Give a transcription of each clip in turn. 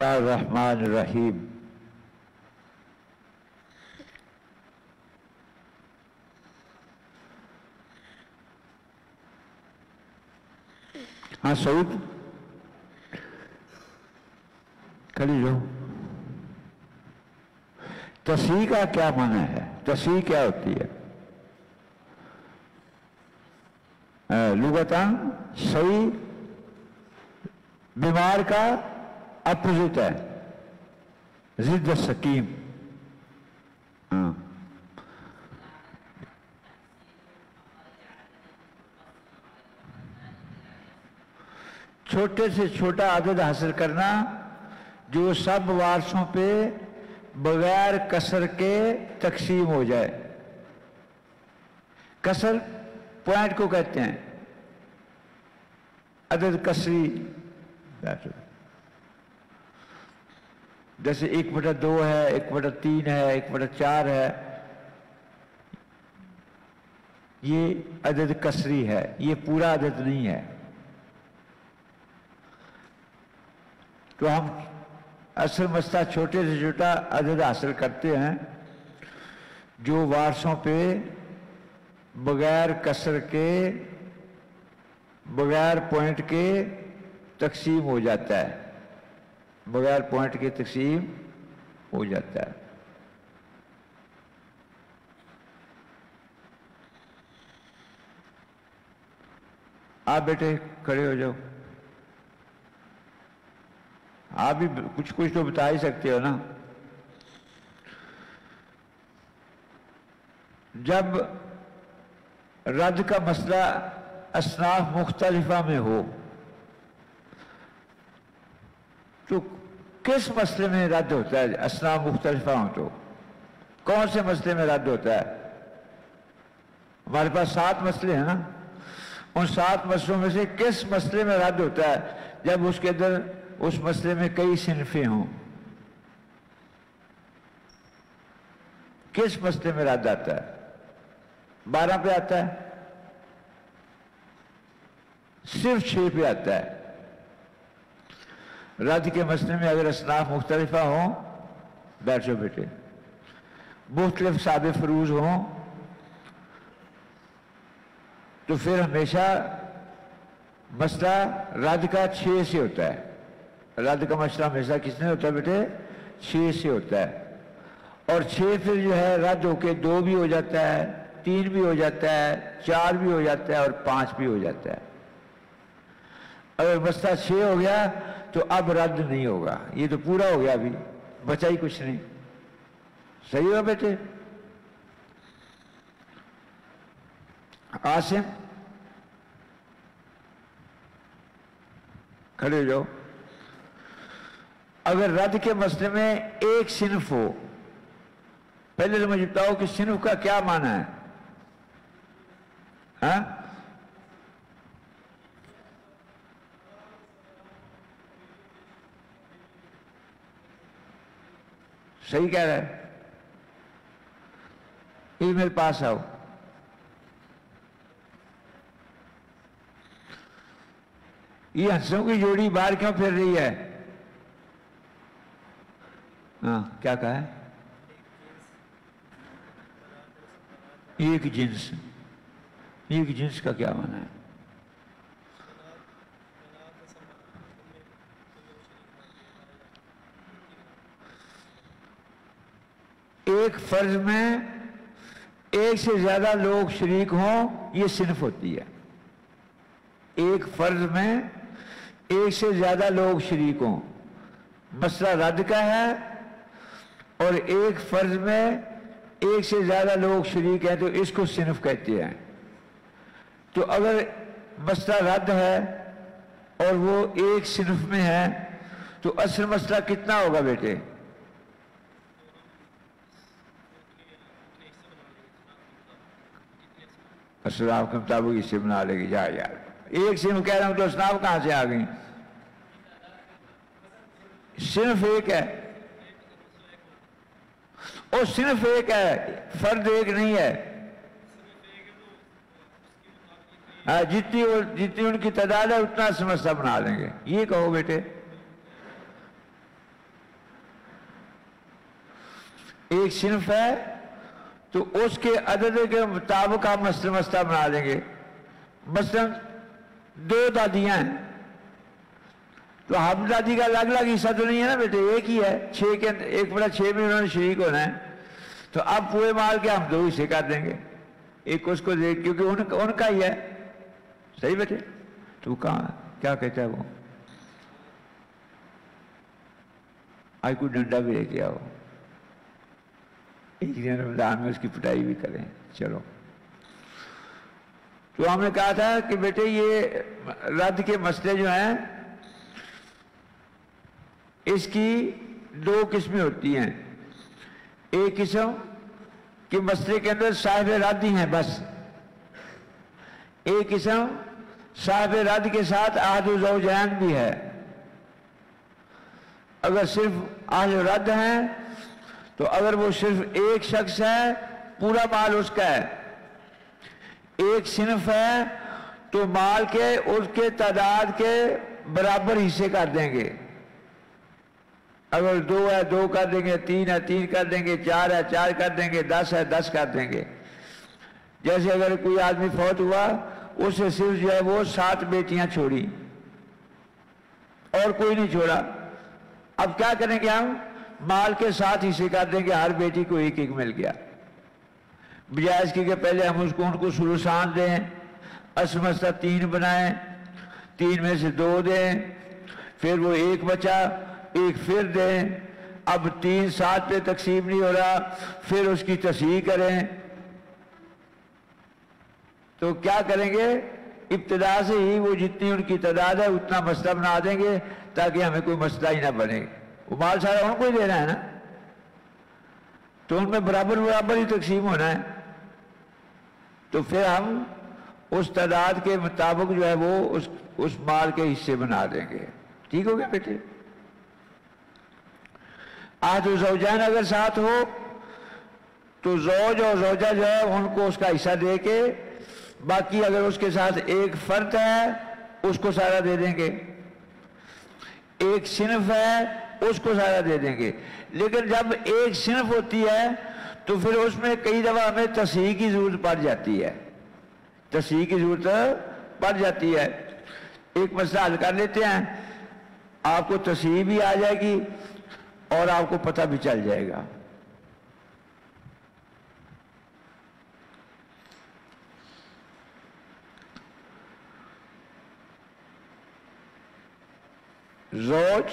الرحمن الرحیم. ہاں سعود کھڑی جو. تصحیح کا کیا معنی ہے؟ تصحیح کیا ہوتی ہے؟ لغتاً صحیح بیمار کا اپوزٹ ہے، ضد سقیم. ہاں چھوٹے سے چھوٹا عدد حاصل کرنا جو سب وارثوں پہ بغیر کسر کے تقسیم ہو جائے. کسر پوائنٹ کو کہتے ہیں، عدد کسری. جیسے 1/2 ہے، 1/3 ہے، 1/4 ہے، یہ عدد کسری ہے، یہ پورا عدد نہیں ہے. تو ہم اصل مسئلہ چھوٹے سے چھوٹا عدد حاصل کرتے ہیں جو وارثوں پہ بغیر کسر کے، بغیر پوائنٹ کے تقسیم ہو جاتا ہے، بغیر پوائنٹ کے تقسیم ہو جاتا ہے. آپ بیٹے کھڑے ہو جاؤ. آپ بھی کچھ تو بتا ہی سکتے ہو نا. جب رد کا مسئلہ اصناف مختلفہ میں ہو تو کس مسئلے میں رد ہوتا ہے؟ اصناف مختلفہ ہوں تو کون سے مسئلے میں رد ہوتا ہے؟ ہمارے پاس 7 مسئلے ہیں نا. ان 7 مسئلوں میں سے کس مسئلے میں رد ہوتا ہے؟ جب اس کے اندر اس مسئلے میں کئی صنفیں ہوں. کس مسئلے میں رد آتا ہے؟ 12 پہ آتا ہے؟ صرف 6 پہ آتا ہے. رد کے مسئلے میں اگر اصناف مختلفہ ہوں، بیٹھو بیٹے، مختلف ثابت فروض ہوں تو پھر ہمیشہ مسئلہ رد کا 6 سے ہوتا ہے. رد کا مسئلہ ہمیشہ کس نے ہوتا ہے بیٹے؟ 6 سے ہوتا ہے. اور 6 پھر جو ہے رد ہو کے 2 بھی ہو جاتا ہے، 3 بھی ہو جاتا ہے، 4 بھی ہو جاتا ہے اور 5 بھی ہو جاتا ہے. اگر مسئلہ 6 ہو گیا تو اب رد نہیں ہوگا، یہ تو پورا ہو گیا، ابھی بچا ہی کچھ نہیں. صحیح ہوا بیٹے؟ عاصم کھڑے ہو جاؤ. اگر رد کے مسئلے میں ایک صنف ہو، پہلے تو مجھے بتاؤ کہ صنف کا کیا معنی ہے؟ ہاں صحیح کہہ رہا ہے. یہ میرے پاس آؤ. یہ ہنسوں کی جوڑی باہر کیوں پھر رہی ہے؟ ہاں کیا کہا ہے؟ ایک جنس. ایک جنس کا کیا معنی ہے؟ ایک فرض میں ایک سے زیادہ لوگ شریک ہوں، یہ صنف ہوتی ہے. ایک فرض میں ایک سے زیادہ لوگ شریک ہوں، مسئلہ رد کا ہے، اور ایک فرض میں ایک سے زیادہ لوگ شریک ہیں تو اس کو صنف کہتے ہیں. تو اگر مسئلہ رد ہے اور وہ ایک صنف میں ہے تو اصل مسئلہ کتنا ہوگا بیٹے؟ اصناف کے مطابق اسے بنا لے گی. جا یار، ایک صنف کہہ رہا ہوں تو اصناف کہاں سے آ گئی؟ صنف ایک ہے، اور صنف ایک ہے، فرد ایک نہیں ہے. جتنی ان کی تعداد ہے اتنا مسئلہ بنا لیں گے. یہ کہو بیٹے. ایک صنف ہے تو اس کے عدد کے مطابق آپ مسئلہ مسئلہ بنا دیں گے. مثلا 2 دادیاں ہیں تو ہم دادی کا الگ الگ حصہ تو نہیں ہے نا بیٹے, ایک ہی ہے. 6 کے 1/6 میں انہوں نے شریک ہونا ہے, تو اب پورے مال کے ہم 2 حصے کر دیں گے, ایک اس کو دے, کیونکہ ان کا ہی ہے. صحیح بیٹے؟ تو کہاں کیا کہتا ہے وہ؟ آج کوئی ڈنڈا بھی لے کے آؤ, ایک دن رمضان میں اس کی پٹائی بھی کریں. چلو, تو ہم نے کہا تھا کہ بیٹے یہ رد کے مسئلے جو ہیں اس کی 2 قسمیں ہوتی ہیں. ایک قسم کہ مسئلے کے اندر صاحب رد ہی ہیں بس. ایک قسم صاحب رد کے ساتھ احد الزوجین بھی ہے. اگر صرف اہل رد ہیں تو اگر وہ صرف ایک شخص ہے پورا مال اس کا ہے. ایک صنف ہے تو مال کے اس کے تعداد کے برابر حصے کر دیں گے. اگر 2 ہے 2 کر دیں گے, 3 ہے 3 کر دیں گے, 4 ہے 4 کر دیں گے, 10 ہے 10 کر دیں گے. جیسے اگر کوئی آدمی فوت ہوا, اسے صرف جو ہے وہ 7 بیٹیاں چھوڑی اور کوئی نہیں چھوڑا. اب کیا کریں گے ہم؟ مال کے 7 حصے کر دیں گے, ہر بیٹی کو 1 مل گیا. بجائے اس کی کہ پہلے ہم ان کو ثلثان دیں, اصل مسئلہ 3 بنائیں, 3 میں سے 2 دیں, پھر وہ 1 بچا, 1 پھر دیں. اب 3 7 پہ تقسیم نہیں ہو رہا, پھر اس کی تصحیح کریں. تو کیا کریں گے؟ ابتدا سے ہی وہ جتنی ان کی تعداد ہے اتنا مسئلہ بنا دیں گے تاکہ ہمیں کوئی مسئلہ ہی نہ بنے. وہ مال سارا ان کو ہی دینا ہے نا, تو ان میں برابر برابر ہی تقسیم ہونا ہے. تو پھر ہم اس تعداد کے مطابق جو ہے وہ اس مال کے حصے بنا دیں گے. ٹھیک ہو گیا بیٹے؟ احد الزوجین اگر ساتھ ہو تو زوج اور زوجہ جو ہے ان کو اس کا حصہ دے کے, باقی اگر اس کے ساتھ ایک فرد ہے اس کو سارا دے دیں گے, ایک صنف ہے اس کو سارا دے دیں گے. لیکن جب ایک صنف ہوتی ہے تو پھر اس میں کئی دفعہ ہمیں تصحیح کی ضرورت پڑ جاتی ہے. تصحیح کی ضرورت پڑ جاتی ہے. ایک مسئلہ حل کر لیتے ہیں, آپ کو تصحیح بھی آ جائے گی اور آپ کو پتہ بھی چل جائے گا. زوج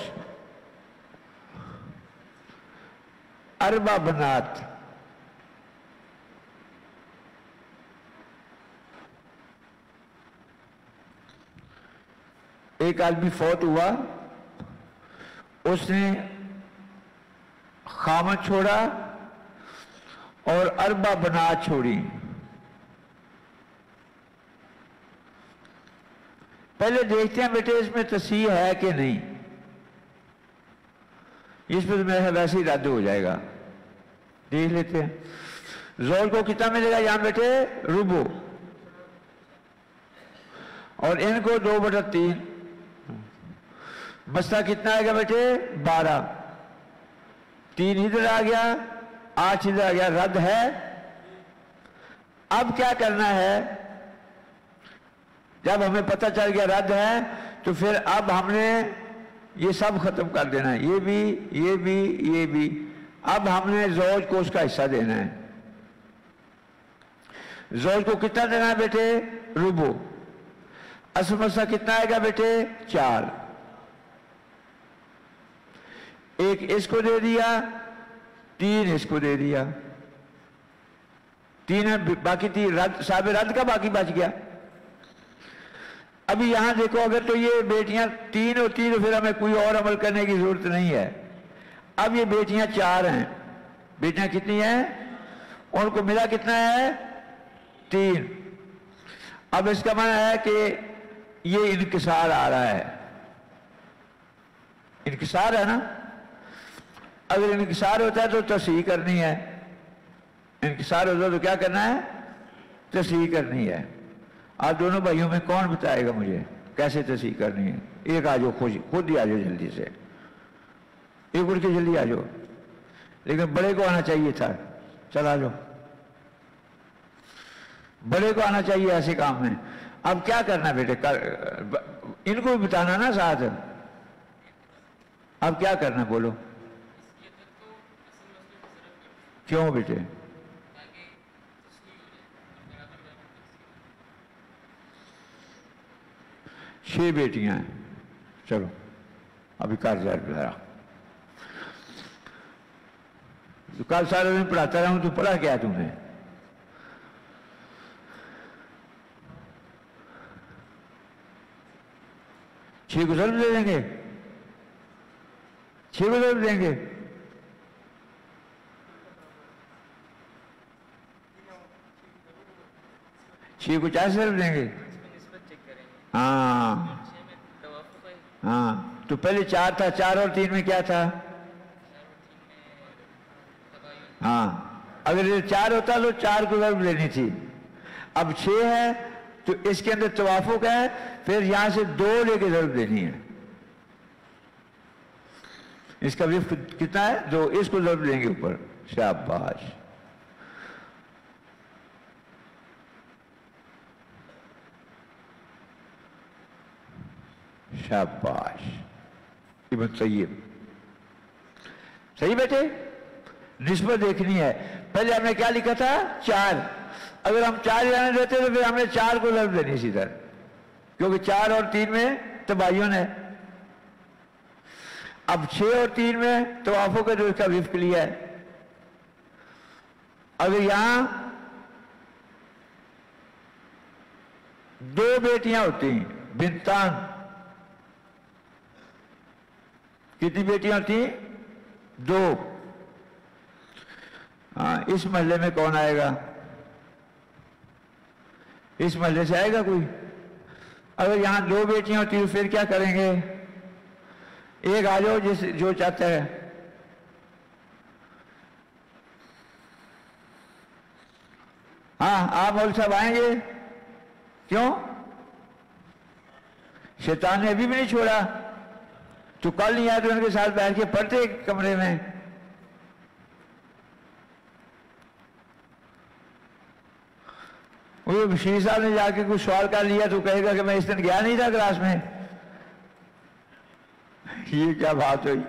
4 بنات, ایک آدمی فوت ہوا, اس نے خامد چھوڑا اور 4 بنات چھوڑی. پہلے دیکھتے ہیں بیٹے اس میں تصحیح ہے کہ نہیں. اس پہ تو میرا ویسے ہی رد ہو جائے گا. دیکھ لیتے ہیں. زوج کو کتنا ملے گا یہاں بیٹے؟ ربع. اور ان کو 2/3. مسئلہ کتنا آئے گا بیٹے؟ 12. 3 ادھر آ گیا, 8 ادھر آ گیا, رد ہے. اب کیا کرنا ہے؟ جب ہمیں پتہ چل گیا رد ہے تو پھر اب ہم نے یہ سب ختم کر دینا ہے, یہ بھی یہ بھی یہ بھی. اب ہم نے زوج کو اس کا حصہ دینا ہے. زوج کو کتنا دینا ہے بیٹے؟ ربع. اصل مسئلہ کتنا آئے گا بیٹے؟ 4. ایک اس کو دے دیا, 3 اس کو دے دیا. 3 ہے, باقی 3 رد, صاحب رد کا باقی بچ گیا. ابھی یہاں دیکھو, اگر تو یہ بیٹیاں 3 ہوتی تو پھر ہمیں کوئی اور عمل کرنے کی ضرورت نہیں ہے. اب یہ بیٹیاں 4 ہیں. بیٹیاں کتنی ہیں؟ ان کو ملا کتنا ہے؟ 3. اب اس کا معنی ہے کہ یہ انکسار آ رہا ہے. انکسار ہے نا. اگر انکسار ہوتا ہے تو تصحیح کرنی ہے. انکسار ہوتا ہے تو کیا کرنا ہے؟ تصحیح کرنی ہے. آپ دونوں بھائیوں میں کون بتائے گا مجھے کیسے تصحیح کرنی ہے؟ ایک آ جاؤ, خود ہی آ جاؤ جلدی سے. ایک اٹھ کے جلدی آ جاؤ. لیکن بڑے کو آنا چاہیے تھا. چلا لو, بڑے کو آنا چاہیے ایسے کام میں. اب کیا کرنا بیٹے, ان کو بھی بتانا نا ساتھ. اب کیا کرنا بولو, کیوں بیٹے؟ 6 بیٹیاں ہیں. چلو ابھی کر جائے ذرا. کل سارے دن پڑھاتا رہا ہوں, تو پڑھا کیا تم نے؟ چھ کو ضرب دے دیں گے, 6 کو ضرب دیں گے. چھ کو 4 سے ضرب دیں گے. ہاں ہاں, تو پہلے 4 تھا, 4 اور 3 میں کیا تھا؟ ہاں, اگر یہ 4 ہوتا تو 4 کو ضرب لینی تھی. اب 6 ہے تو اس کے اندر توافق ہے, پھر یہاں سے 2 لے کے ضرب دینی ہے. اس کا وفق کتنا ہے؟ 2. اس کو ضرب لیں گے اوپر. شاباش. شاباش. ابن طیب صحیح بیٹے. نسبت دیکھنی ہے. پہلے ہم نے کیا لکھا تھا؟ 4. اگر ہم 4 جانے دیتے تو پھر ہم نے 4 کو ضرب دینی سی ادھر, کیونکہ 4 اور 3 میں تباین ہے. اب 6 اور 3 میں توافق ہے تو اس کا وفق لیا ہے. اگر یہاں 2 بیٹیاں ہوتی ہیں, بنتان, کتنی بیٹیاں ہوتی ہیں؟ 2. ہاں, اس محلے میں کون آئے گا؟ اس محلے سے آئے گا کوئی؟ اگر یہاں 2 بیٹیاں ہوتی تو پھر کیا کریں گے؟ ایک آ جاؤ جو چاہتا ہے. ہاں, آپ مول صاحب آئیں گے؟ کیوں؟ شیطان نے ابھی بھی نہیں چھوڑا. تو کل نہیں آئے تو ان کے ساتھ بیٹھ کے پڑھتے کمرے میں. وہ بشیر صاحب نے جا کے کچھ سوال کر لیا تو کہے گا کہ میں اس دن گیا نہیں تھا کلاس میں. یہ کیا بات ہوئی؟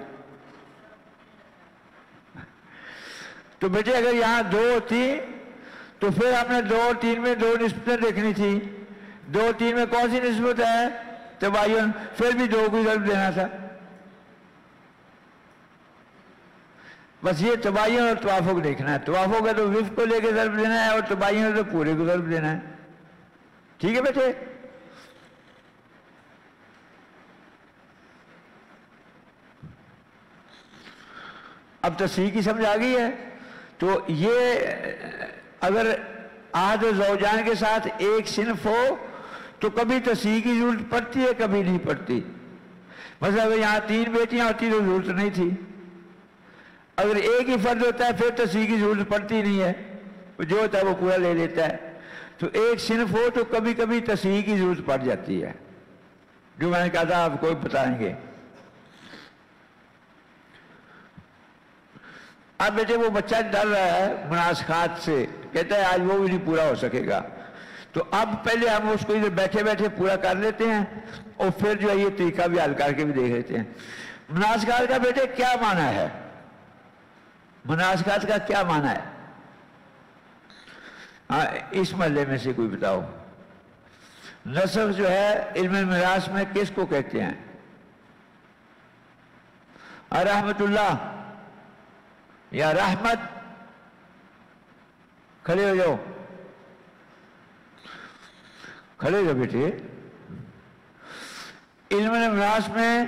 تو بیٹے اگر یہاں 2 ہوتی تو پھر ہم نے 2 اور 3 میں 2 نسبتیں دیکھنی تھی. 2 اور 3 میں کون سی نسبت ہے؟ تباین. پھر بھی 2 کو ضرب دینا تھا. بس یہ تباین اور توافق دیکھنا ہے. توافق ہے تو وفق کو لے کے ضرب دینا ہے, اور تباین ہے تو پورے کو ضرب دینا ہے. ٹھیک ہے بیٹے؟ اب تصحیح کی سمجھ آ گئی ہے. تو یہ اگر احد و زوجان کے ساتھ ایک صنف ہو تو کبھی تصحیح کی ضرورت پڑتی ہے, کبھی نہیں پڑتی. مثلا اگر یہاں 3 بیٹیاں ہوتی تو ضرورت نہیں تھی. اگر ایک ہی فرد ہوتا ہے پھر تصحیح کی ضرورت پڑتی نہیں ہے, جو ہوتا ہے وہ پورا لے لیتا ہے. تو ایک صنف ہو تو کبھی کبھی تصحیح کی ضرورت پڑ جاتی ہے, جو میں نے کہا تھا آپ کو بتائیں گے. اب بیٹے وہ بچہ ڈر رہا ہے مناسخات سے, کہتا ہے آج وہ بھی نہیں پورا ہو سکے گا. تو اب پہلے ہم اس کو ادھر بیٹھے بیٹھے پورا کر لیتے ہیں, اور پھر جو ہے یہ طریقہ بھی حل کر کے بھی دیکھ لیتے ہیں. مناسخات کا بیٹے کیا معنی ہے؟ مناسخات کا کیا معنی ہے؟ ہاں, اس محلے میں سے کوئی بتاؤ. نسخ جو ہے علم میراث میں کس کو کہتے ہیں؟ رحمت اللہ یا رحمت, کھڑے ہو جاؤ, کھڑے ہو جاؤ بیٹے. علم میراث میں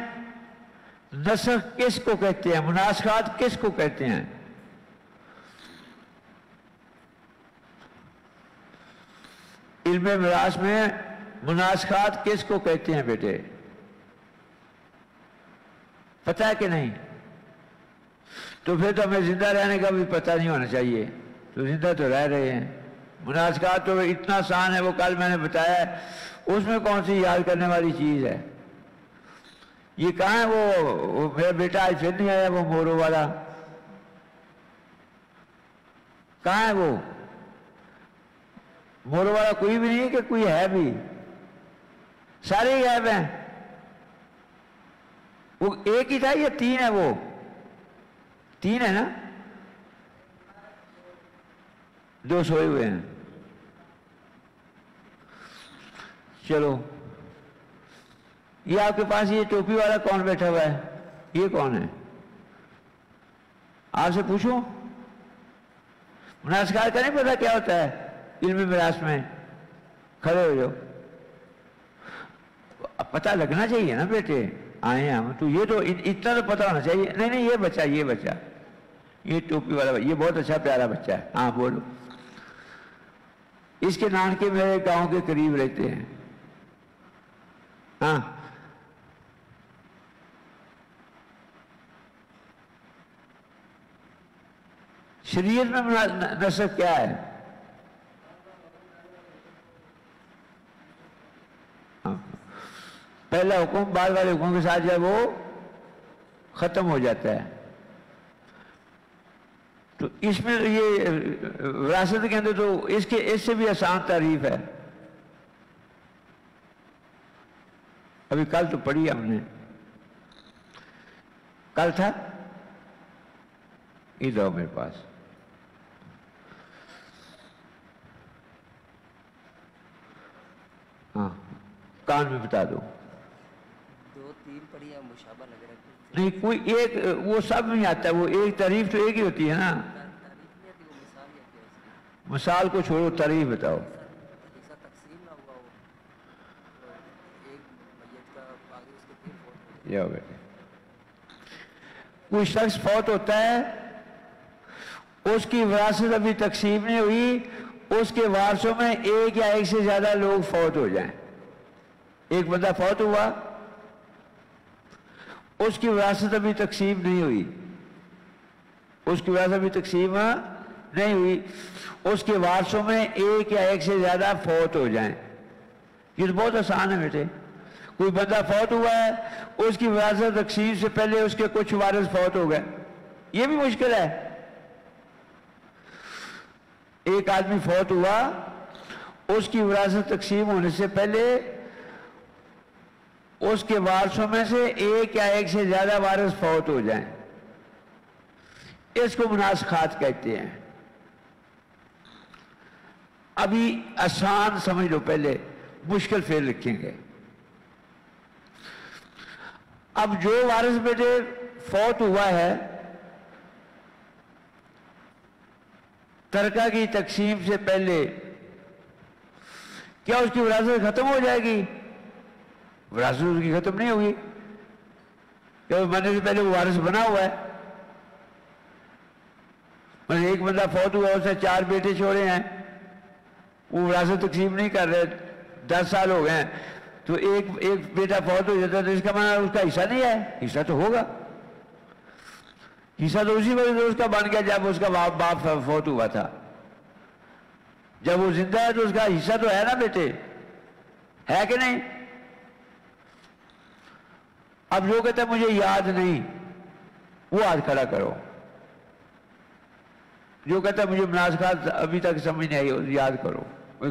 نسخ کس کو کہتے ہیں؟ مناسخات کس کو کہتے ہیں؟ علم میراث میں مناسخات کس کو کہتے ہیں بیٹے؟ پتہ ہے کہ نہیں؟ تو پھر تو ہمیں زندہ رہنے کا بھی پتہ نہیں ہونا چاہیے. تو زندہ تو رہ رہے ہیں. مناسخات تو اتنا آسان ہے, وہ کل میں نے بتایا ہے. اس میں کون سی یاد کرنے والی چیز ہے؟ یہ کہاں ہے وہ میرا بیٹا آج پھر نہیں آیا, وہ مورو والا. کہاں ہے وہ؟ مورو والا کوئی بھی نہیں ہے کہ کوئی ہے بھی؟ سارے ہی غائب ہیں. وہ ایک ہی تھا یا تین ہے؟ وہ تین ہے نا؟ دو سوئے ہوئے ہیں. چلو یہ آپ کے پاس یہ ٹوپی والا کون بیٹھا ہوا ہے؟ یہ کون ہے؟ آپ سے پوچھوں. مناسخات کا نہیں پتا کیا ہوتا ہے علمی میراث میں؟ کھڑے ہو جاؤ. پتہ لگنا چاہیے نا بیٹے، آئے ہیں ہم تو یہ تو اتنا تو پتہ ہونا چاہیے. نہیں نہیں، یہ بچہ یہ ٹوپی والا یہ بہت اچھا پیارا بچہ ہے. ہاں بولو. اس کے نانکے میرے گاؤں کے قریب رہتے ہیں. ہاں شریعت میں نسب کیا ہے؟ پہلا حکم بعد والے حکم کے ساتھ جو ہے وہ ختم ہو جاتا ہے. تو اس میں یہ وراثت کے اندر تو اس سے بھی آسان تعریف ہے. ابھی کل تو پڑھی ہم نے. کل تھا ادھر آؤ میرے پاس. ہاں کان میں بتا دو. دو تین پڑھی ہے مشابہ لگ رہا ہے. نہیں کوئی ایک وہ سب نہیں آتا ہے. وہ ایک تعریف تو ایک ہی ہوتی ہے نا. تعریف نہیں آتی، وہ مثال ہی آتی ہے اس کی. مثال کو چھوڑو، تعریف بتاؤ. حصہ تقسیم نہ ہوا ہو، ایک میت کا آگے اس کے پھر فوت ہو جائے. کوئی شخص فوت ہوتا ہے، اس کی وراثت ابھی تقسیم نہیں ہوئی، اس کے وارثوں میں ایک یا ایک سے زیادہ لوگ فوت ہو جائیں. ایک بندہ فوت ہوا، اس کی وراثت ابھی تقسیم نہیں ہوئی، اس کی وراثت ابھی تقسیم نہیں ہوئی، اس کے وارثوں میں ایک یا ایک سے زیادہ فوت ہو جائیں. یہ تو بہت آسان ہے بیٹے. کوئی بندہ فوت ہوا ہے، اس کی وراثت تقسیم سے پہلے اس کے کچھ وارث فوت ہو گئے. یہ بھی مشکل ہے. ایک آدمی فوت ہوا، اس کی وراثت تقسیم ہونے سے پہلے اس کے وارثوں میں سے ایک یا ایک سے زیادہ وارث فوت ہو جائیں. اس کو مناسخات کہتے ہیں. ابھی آسان سمجھ لو، پہلے مشکل پھر لکھیں گے. اب جو وارث بیٹے فوت ہوا ہے، ترکہ کی تقسیم سے پہلے کیا اس کی وراثت ختم ہو جائے گی؟ وراثت اس کی ختم نہیں ہوگی، کیونکہ مرنے سے پہلے وہ وارث بنا ہوا ہے. مثلا ایک بندہ فوت ہوا، اس نے 4 بیٹے چھوڑے ہیں، وہ وراثت تقسیم نہیں کر رہے، 10 سال ہو گئے ہیں، تو ایک بیٹا فوت ہو جاتا ہے تو اس کا معنی اس کا حصہ نہیں ہے. حصہ تو ہوگا. حصہ تو اسی وجہ سے اس کا بن گیا جب اس کا باپ فوت ہوا تھا. جب وہ زندہ ہے تو اس کا حصہ تو ہے نا بیٹے، ہے کہ نہیں؟ اب جو کہتا ہے مجھے یاد نہیں، وہ ہاتھ کھڑا کرو. جو کہتا ہے مجھے مناسخات ابھی تک سمجھ نہیں آئی، یاد کرو.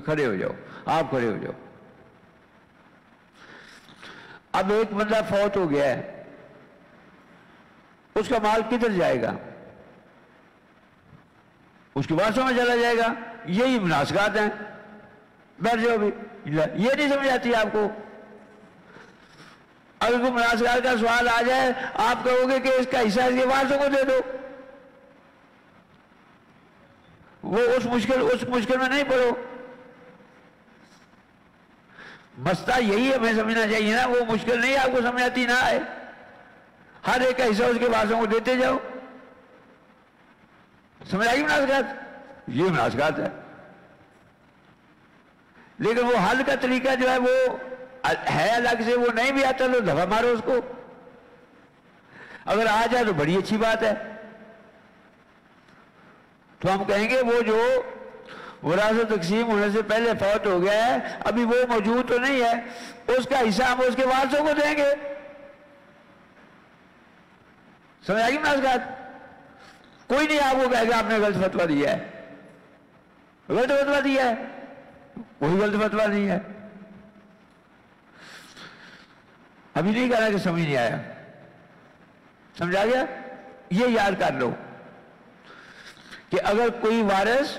کھڑے ہو جاؤ، آپ کھڑے ہو جاؤ. اب ایک بندہ فوت ہو گیا ہے، اس کا مال کدھر جائے گا؟ اس کے وارثوں میں چلا جائے گا. یہی مناسخات ہیں. بیٹھ جاؤ بھی. یہ نہیں سمجھ آتی آپ کو؟ اگر کوئی مناسخات کا سوال آ جائے، آپ کہو گے کہ اس کا حصہ اس کے وارثوں کو دے دو. وہ اس مشکل میں نہیں پڑو. مسئلہ یہی ہمیں سمجھنا چاہیے نا. وہ مشکل نہیں آپ کو سمجھ آتی نہ آئے. ہر ایک کا حصہ اس کے وارثوں کو دیتے جاؤ. سمجھ آئی مناسخات؟ یہ مناسخات ہے. لیکن وہ حل کا طریقہ جو ہے وہ ہے الگ سے، وہ نہیں بھی آتا تو دفعہ مارو اس کو. اگر آ جائے تو بڑی اچھی بات ہے. تو ہم کہیں گے وہ جو وراثت تقسیم ہونے سے پہلے فوت ہو گیا ہے، ابھی وہ موجود تو نہیں ہے، اس کا حصہ ہم اس کے وارثوں کو دیں گے. سمجھ آئی مناسخات؟ کوئی نہیں آپ کو کہے گا آپ نے غلط فتویٰ دیا ہے. गलत फतवा दिया है, वही गलत फतवा नहीं है। अभी नहीं कहना कि समझ नहीं आया, समझा गया? ये याद कर लो कि अगर कोई वारिस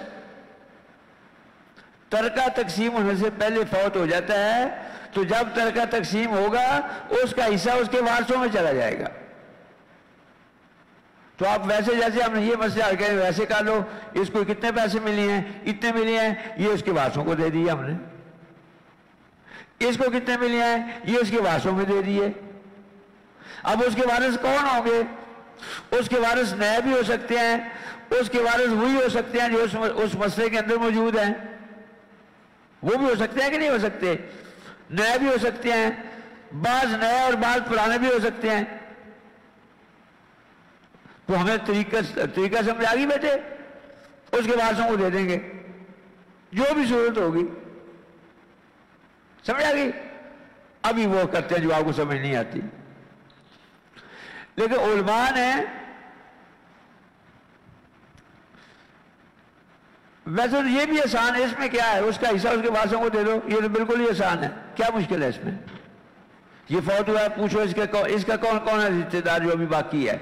तरका तकसीम होने से पहले फौत हो जाता है तो जब तरका तकसीम होगा उसका हिस्सा उसके वारसों में चला जाएगा। तो आप वैसे जैसे हमने ये मसला हल किया वैसे कर लो, इसको कितने पैसे मिले हैं, इतने मिले हैं, ये उसके वारसों को दे दिए हमने। इसको कितने मिले हैं, ये उसके वारसों में दे दिए। अब उसके वारिस कौन होंगे? उसके वारिस नए भी हो सकते हैं, उसके वारिस वही हो सकते हैं जो उस मसले के अंदर मौजूद हैं। वो भी हो सकते हैं कि नहीं हो सकते? नए भी हो सकते हैं, बाज नए और बाज पुराने भी हो सकते हैं। तो हमें तरीका समझ आ गई बेटे, उसके वारसों को दे देंगे जो भी जरूरत होगी, समझ आ गई? अभी वो करते हैं जो आपको समझ नहीं आती। लेकिन उलमा ने वैसे तो ये भी आसान है, इसमें क्या है, उसका हिस्सा उसके वारसों को दे दो, ये तो बिल्कुल ही आसान है। क्या मुश्किल है इसमें? ये फौत हुआ है, पूछो इसका कौन कौन है रिश्तेदार जो अभी बाकी है,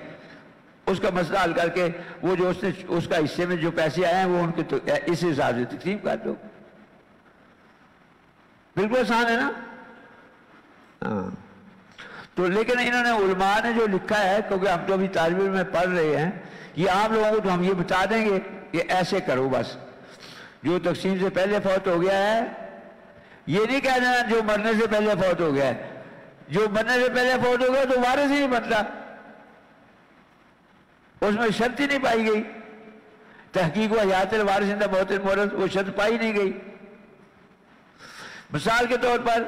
उसका मसला हल करके वो जो उसने उसका हिस्से में जो पैसे आए हैं वो उनके तो इस हिसाब से तकसीम कर दो, बिल्कुल आसान है ना? हाँ। तो लेकिन इन्होंने उलमा ने जो लिखा है, क्योंकि हम तो अभी तालिब इल्म में पढ़ रहे हैं, ये आम लोगों को तो हम ये बता देंगे कि ऐसे करो, बस जो तकसीम से पहले फौत हो गया है, ये नहीं कह देना जो मरने से पहले फौत हो गया है। जो मरने से पहले फौत हो गया तो वारिस ही नहीं बनता, उसमें शर्त ही नहीं पाई गई। तहकीक व हयातिल वारिस इंदा मौतिल मुअर्रस, वो शर्त पाई नहीं गई। मिसाल के तौर पर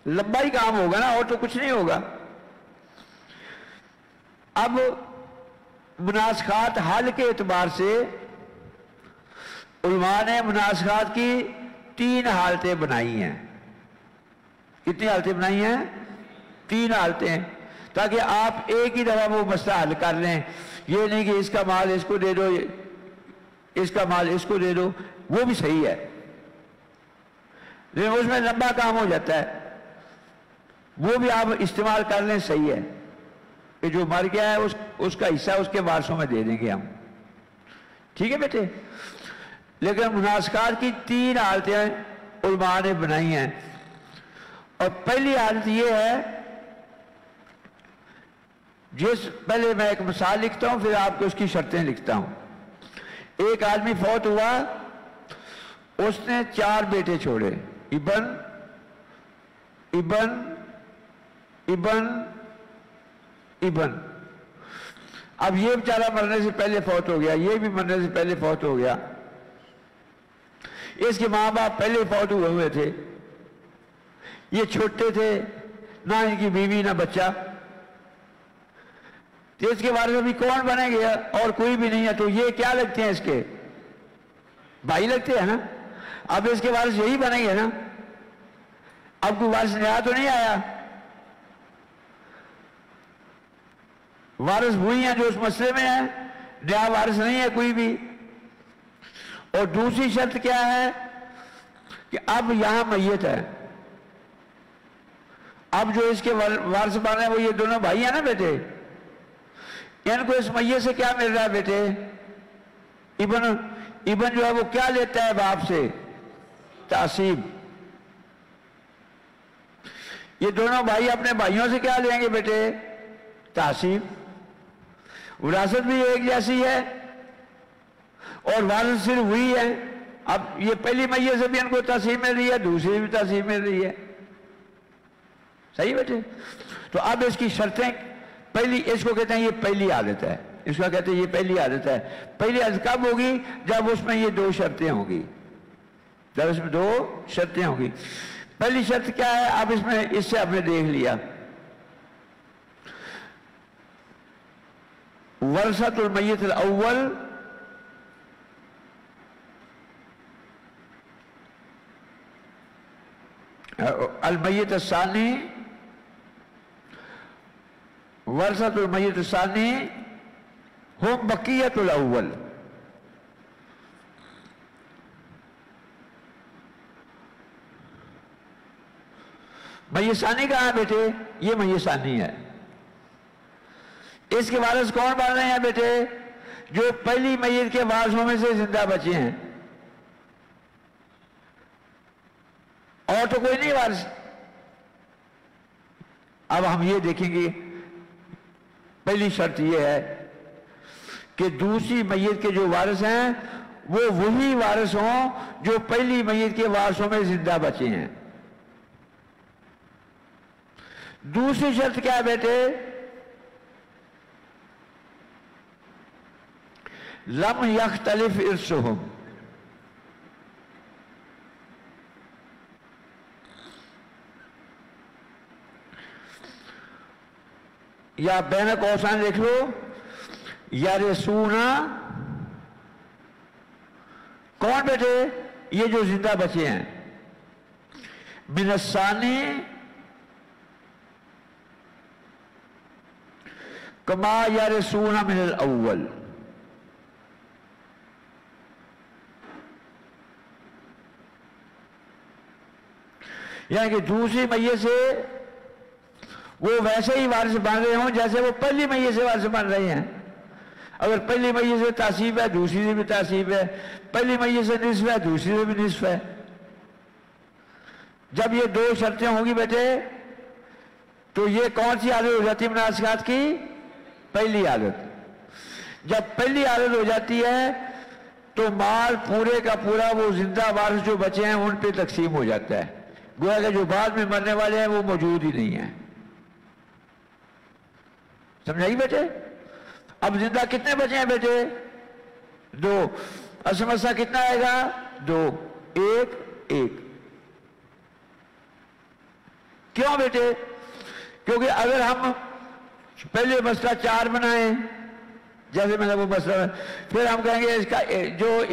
लंबा ही काम होगा ना, और तो कुछ नहीं होगा। अब मुनासखात हल के एतबार से उलमा ने मुनासखात की 3 हालतें बनाई हैं। कितनी हालतें बनाई हैं? 3 हालतें, ताकि आप एक ही दफा वो मसला हल कर लें। ये नहीं कि इसका माल इसको दे दो, इसका माल इसको दे दो, वो भी सही है लेकिन उसमें लंबा काम हो जाता है। वो भी आप इस्तेमाल कर लें, सही है कि जो मर गया है उसका हिस्सा उसके वारसों में दे देंगे हम, ठीक है बेटे? लेकिन मुनासखात की 3 हालतें उलमा ने बनाई हैं। और पहली हालत ये है, पहले मैं एक मिसाल लिखता हूं फिर आपको उसकी शर्तें लिखता हूं। एक आदमी फौत हुआ, उसने 4 बेटे छोड़े, इबन इबन इबन इबन। अब ये बेचारा मरने से पहले फौत हो गया, ये भी मरने से पहले फौत हो गया। इसके माँ बाप पहले फौत हुए थे, ये छोटे थे, ना इनकी बीवी ना बच्चा। तो इसके बारे में भी कौन बनेगा? और कोई भी नहीं है। तो ये क्या लगते हैं? इसके भाई लगते हैं ना। अब इसके वारिस यही बनेंगे ना। अब कोई वारिस नया तो नहीं आया, वारिस वही है जो उस मसले में है, नया वारिस नहीं है कोई भी। और दूसरी शर्त क्या है कि अब यहां मैयत है, अब जो इसके वारिस बने वो ये दोनों भाई हैं ना बेटे, इनको इस मैयत से क्या मिल रहा है बेटे? इबन इबन जो है वो क्या लेता है बाप से? तासीब। ये दोनों भाई अपने भाइयों से क्या लेंगे बेटे? तासीब। विरासत भी एक जैसी है और वारिस सिर्फ हुई है। अब ये पहली मैयत से भी इनको तासीब मिल रही है, दूसरी भी तासीब मिल रही है, सही बेटे? तो अब इसकी शर्तें, पहली इसको कहते हैं ये पहली आदत है, इसका कहते हैं ये पहली आदत है। पहली आदत कब होगी? जब उसमें ये 2 शर्तें होंगी, जब इसमें 2 शर्तें होंगी। पहली शर्त क्या है? अब इसमें इससे आपने देख लिया, वरसतुल मय्यत अव्वल अल मय्यत सानी, वरसतुल मय्यत सानी हुम बकियतुल अव्वल। मैयत सानी कहाँ है बेटे? ये मैयत सानी है। इसके वारिस कौन बन रहे हैं बेटे? जो पहली मैयत के वारिसों में से जिंदा बचे हैं, और तो कोई नहीं वारिस। अब हम ये देखेंगे, पहली शर्त ये है कि दूसरी मैयत के जो वारिस हैं वो वही वारिस हों जो पहली मैयत के वारिसों में जिंदा बचे हैं। दूसरी शर्त क्या है बेटे? लम यख्तलिफ इर्सुहुम, या बैन कौसान लिख लो, या रसूना। कौन बेटे? ये जो जिंदा बचे हैं, मिनसानी कमा या रसूना मिनल अव्वल। यानी कि दूसरी मैयत से वो वैसे ही वारिस बन रहे हों जैसे वो पहली मैयत से वारिस बन रहे हैं। अगर पहली मैयत से तासीब है, दूसरी से भी तासीब है। पहली मैयत से निस्फ है, दूसरी से भी निस्फ है। जब ये दो शर्तें होंगी बेटे, तो ये कौन सी हालत हो जाती है मुनासिकात की? पहली हालत। जब पहली हालत हो जाती है तो माल पूरे का पूरा वो जिंदा वारिस जो बचे हैं उन पे तकसीम हो जाता है। गोया कि जो बाद में मरने वाले हैं वो मौजूद ही नहीं है। समझाइए बेटे? अब जिंदा कितने बचे हैं बेटे? दो। असमस्या कितना आएगा? दो। एक एक। क्यों बेटे? क्योंकि अगर हम पहले मसला 4 बनाए, जैसे मैंने वो मसला, फिर हम कहेंगे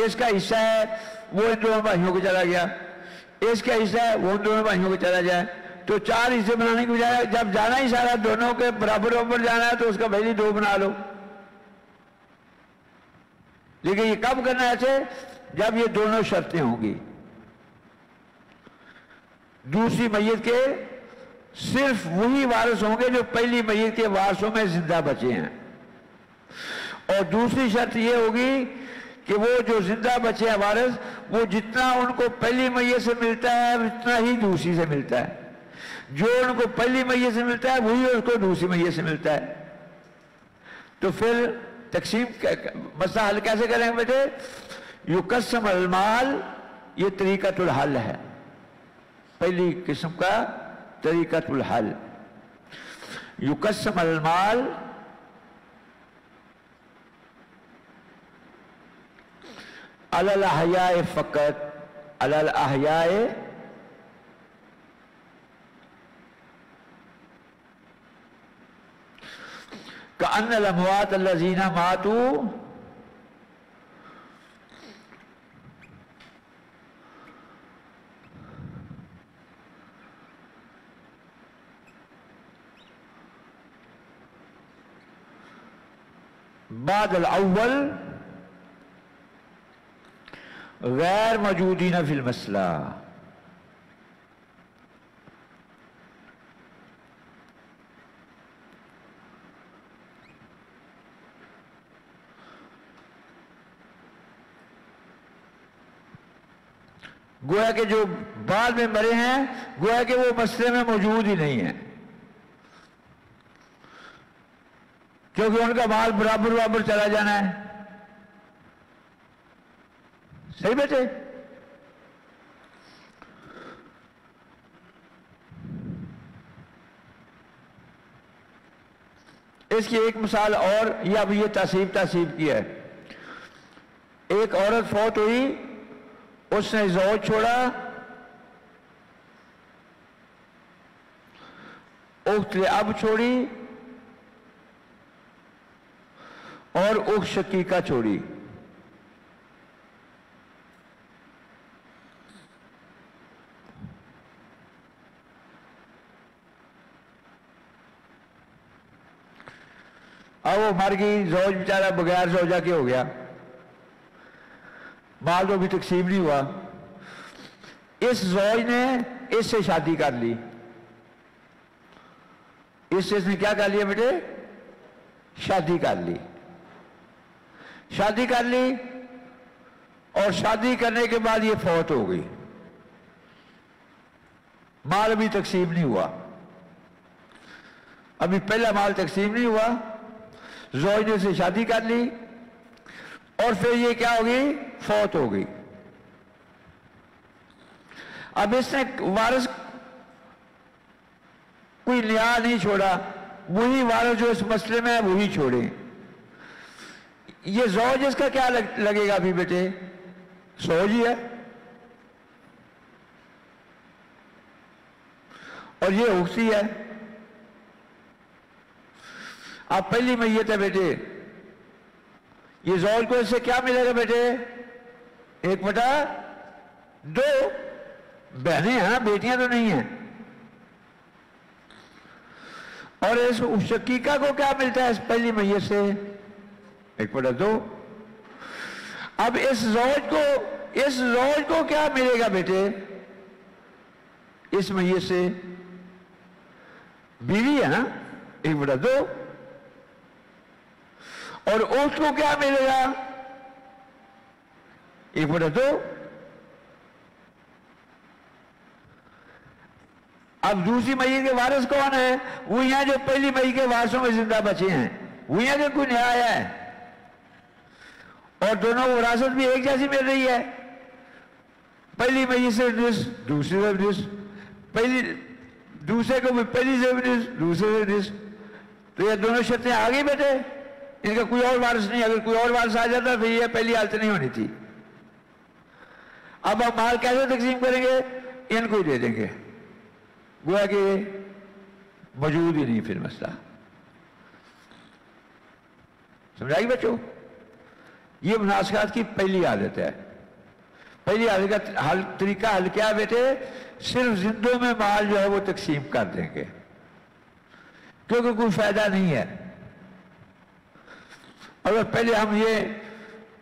इसका हिस्सा है वो इन दोनों भाइयों को चला गया, इसका हिस्सा है वो इन दोनों भाइयों को चला जाए, तो 4 हिस्से बनाने की बजाय जब जाना ही सारा दोनों के बराबर बराबर जाना है तो उसका पहले 2 बना लो। लेकिन ये कब करना है ऐसे? जब ये दोनों शर्तें होंगी। दूसरी मैयत के सिर्फ वही वारिस होंगे जो पहली मैयत के वारिसों में जिंदा बचे हैं। और दूसरी शर्त ये होगी कि वो जो जिंदा बचे हैं वारिस, वो जितना उनको पहली मैयत से मिलता है उतना ही दूसरी से मिलता है। जो उनको पहली मैयत से मिलता है वही उसको दूसरी मैयत से मिलता है। तो फिर तकसीम मसला हल कैसे करेंगे बेटे? युकस्सम अल माल, ये तरीक़तुल हल है, पहली किस्म का तरीक़तुल हल। युकस्सम अल माल अलल अहयाए फ़क़त, अलल अहयाए कअन्नल अमवात अल्लज़ीना मातू बादल अव्वल गैर मौजूदीन फिल मसला। गोया के जो बाद में मरे हैं गोया के वो मसले में मौजूद ही नहीं है, क्योंकि उनका माल बराबर बराबर चला जाना है। सही बेटे? इसकी एक मिसाल और, ये अब ये तासीब की है। एक औरत फौत हुई, उसने ज़ौज छोड़ा, उख्त अब छोड़ी और उख्त शकीका छोड़ी। अब वो मर गई, ज़ौज बेचारा बगैर ज़ौजा के हो गया, माल तो भी तकसीम नहीं हुआ। इस ज़ौज ने इससे शादी कर ली, इसने क्या कर लिया बेटे? शादी कर ली। शादी कर ली और शादी करने के बाद ये फौत हो गई, माल अभी तकसीम नहीं हुआ, अभी पहला माल तकसीम नहीं हुआ, ज़ौज ने से शादी कर ली और फिर ये क्या हो गई? फौत हो गई। अब इसने वारिस कोई लिया नहीं छोड़ा, वही वारिस जो इस मसले में है वही छोड़े। ये ज़ौज इसका क्या लगेगा अभी बेटे? ज़ौज ही है, और ये उक्सी है। अब पहली मैयत है बेटे, ये ज़ौज को इससे क्या मिलेगा बेटे? 1/2। बहनें हैं, बेटियां तो नहीं हैं। और इस शकीका को क्या मिलता है इस पहली मैयत से? 1/2। अब इस ज़ौज को क्या मिलेगा बेटे इस मैयत से? बीवी है ना, 1/2। और उसको क्या मिलेगा? 1/2। अब दूसरी मैयत के वारिस कौन है? वो यहां जो पहली मैयत के वारिसों में जिंदा बचे हैं, वो यहां के कोई न्याय है, और दोनों को विरासत भी एक जैसी मिल रही है। पहली मैयत से निस, दूसरी से निस, दूसरे को भी पहली से निस, दूसरे से निस। तो ये दोनों शर्तें आ गई बेटे, इनका कोई और वारिस नहीं। अगर कोई और वारिस आ जाता फिर ये पहली हालत नहीं होनी थी। अब हम माल कैसे तकसीम करेंगे? इनको ही दे देंगे, गोया कि मौजूद ही नहीं फिर मसला। समझाई बच्चों? ये मुनासिबात की पहली आदत है। पहली आदत का हल तरीका हल क्या है बेटे? सिर्फ जिंदों में माल जो है वो तकसीम कर देंगे, क्योंकि कोई फायदा नहीं है। अगर पहले हम ये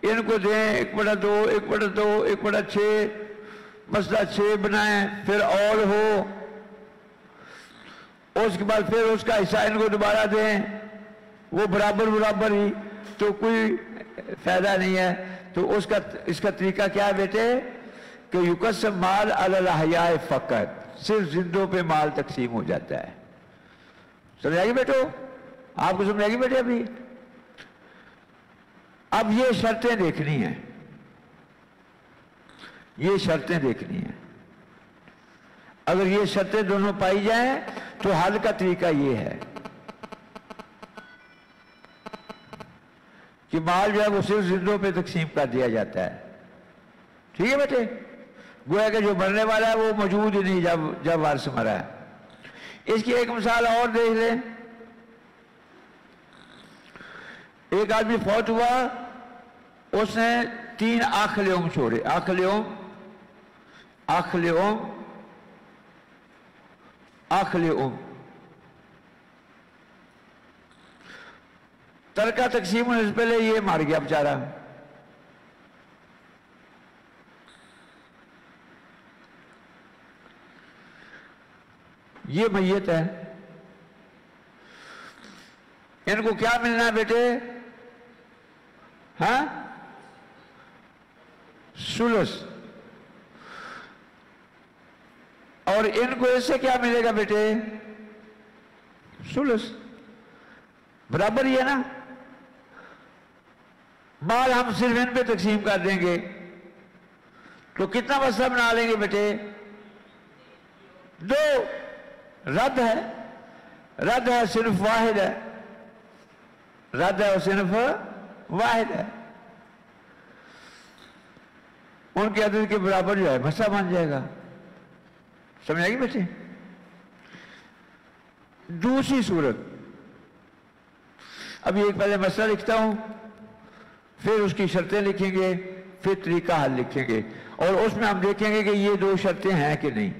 इनको दें 1/2, 1/2, 1/6, मसला 6 बनाएं, फिर और हो, उसके बाद फिर उसका हिस्सा इनको दोबारा दें, वो बराबर बराबर ही, तो कोई फायदा नहीं है। तो इसका तरीका क्या है बेटे? कि युकस्सम माल अलल अहयाए फकत, सिर्फ जिंदों पे माल तकसीम हो जाता है। समझ आएगी बेटो? आपको समझ आएगी बेटे? अभी अब ये शर्तें देखनी है, ये शर्तें देखनी है। अगर ये शर्तें दोनों पाई जाएं तो हल का तरीका ये है कि माल जो है वो सिर्फ जिंदों पे तकसीम कर दिया जाता है। ठीक है बेटे? गोया कि जो मरने वाला है वो मौजूद ही नहीं जब वारिस मरा है। इसकी एक मिसाल और देख लें। एक आदमी फौत हुआ, उसने 3 आखिल छोड़े। आखिल तरका तकसीम होने से पहले ये मार गया बेचारा। ये मैयत है, इनको क्या मिलना है बेटे? हाँ, सुलस। और इनको इससे क्या मिलेगा बेटे? सुलस। बराबर ही है ना। माल हम सिर्फ इन पे तकसीम कर देंगे तो कितना मसला बना लेंगे बेटे? 2। रद्द है, सिर्फ वाहिद है, रद्द है और सिर्फ वाहिद है। उनकी अदद के बराबर जो है मसला बन जाएगा। समझ आएगी बेटे? दूसरी सूरत, अभी एक पहले मसला लिखता हूं, फिर उसकी शर्तें लिखेंगे, फिर तरीका हल लिखेंगे, और उसमें हम देखेंगे कि ये 2 शर्तें हैं कि नहीं।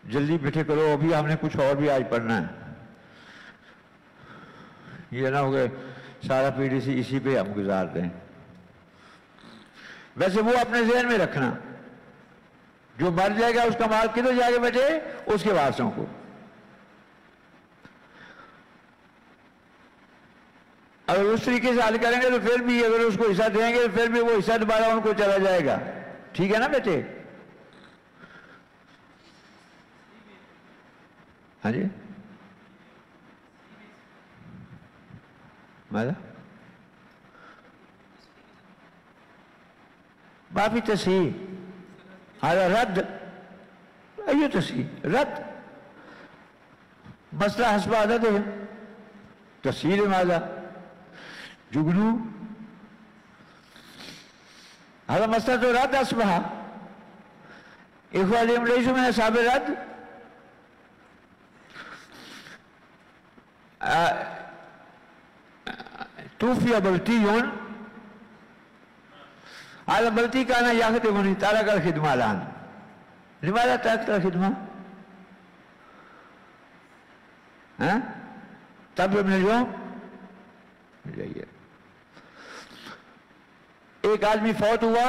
जल्दी बैठे करो, अभी हमने कुछ और भी आज पढ़ना है। ये ना हो गए سارا پیڑھی سے اسی پہ ہم گزار دیں. ویسے وہ اپنے ذہن میں رکھنا، جو مر جائے گا اس کا مال کدھر جائے گا بیٹے؟ اس کے وارثوں کو. اگر اس طریقے سے حل کریں گے تو پھر بھی اگر اس کو حصہ دیں گے تو پھر بھی وہ حصہ دوبارہ ان کو چلا جائے گا. ٹھیک ہے نا بیٹے؟ ہاں جی ماذا؟ معافی تصحیح هذا رد. أي تصحيح؟ رد. مسألة حسب عددهم. تصحيح لماذا؟ جبنوا. هذا مسألة رد أصبح. إخوانهم ليسوا من أصحاب الرد. توفي بلطي. هذا بلطي كان يخدمني ترك الخدمة الآن. لماذا تركت الخدمة؟ ها؟ تب من اليوم؟ جائیے. ایک آدمی فوت ہوا،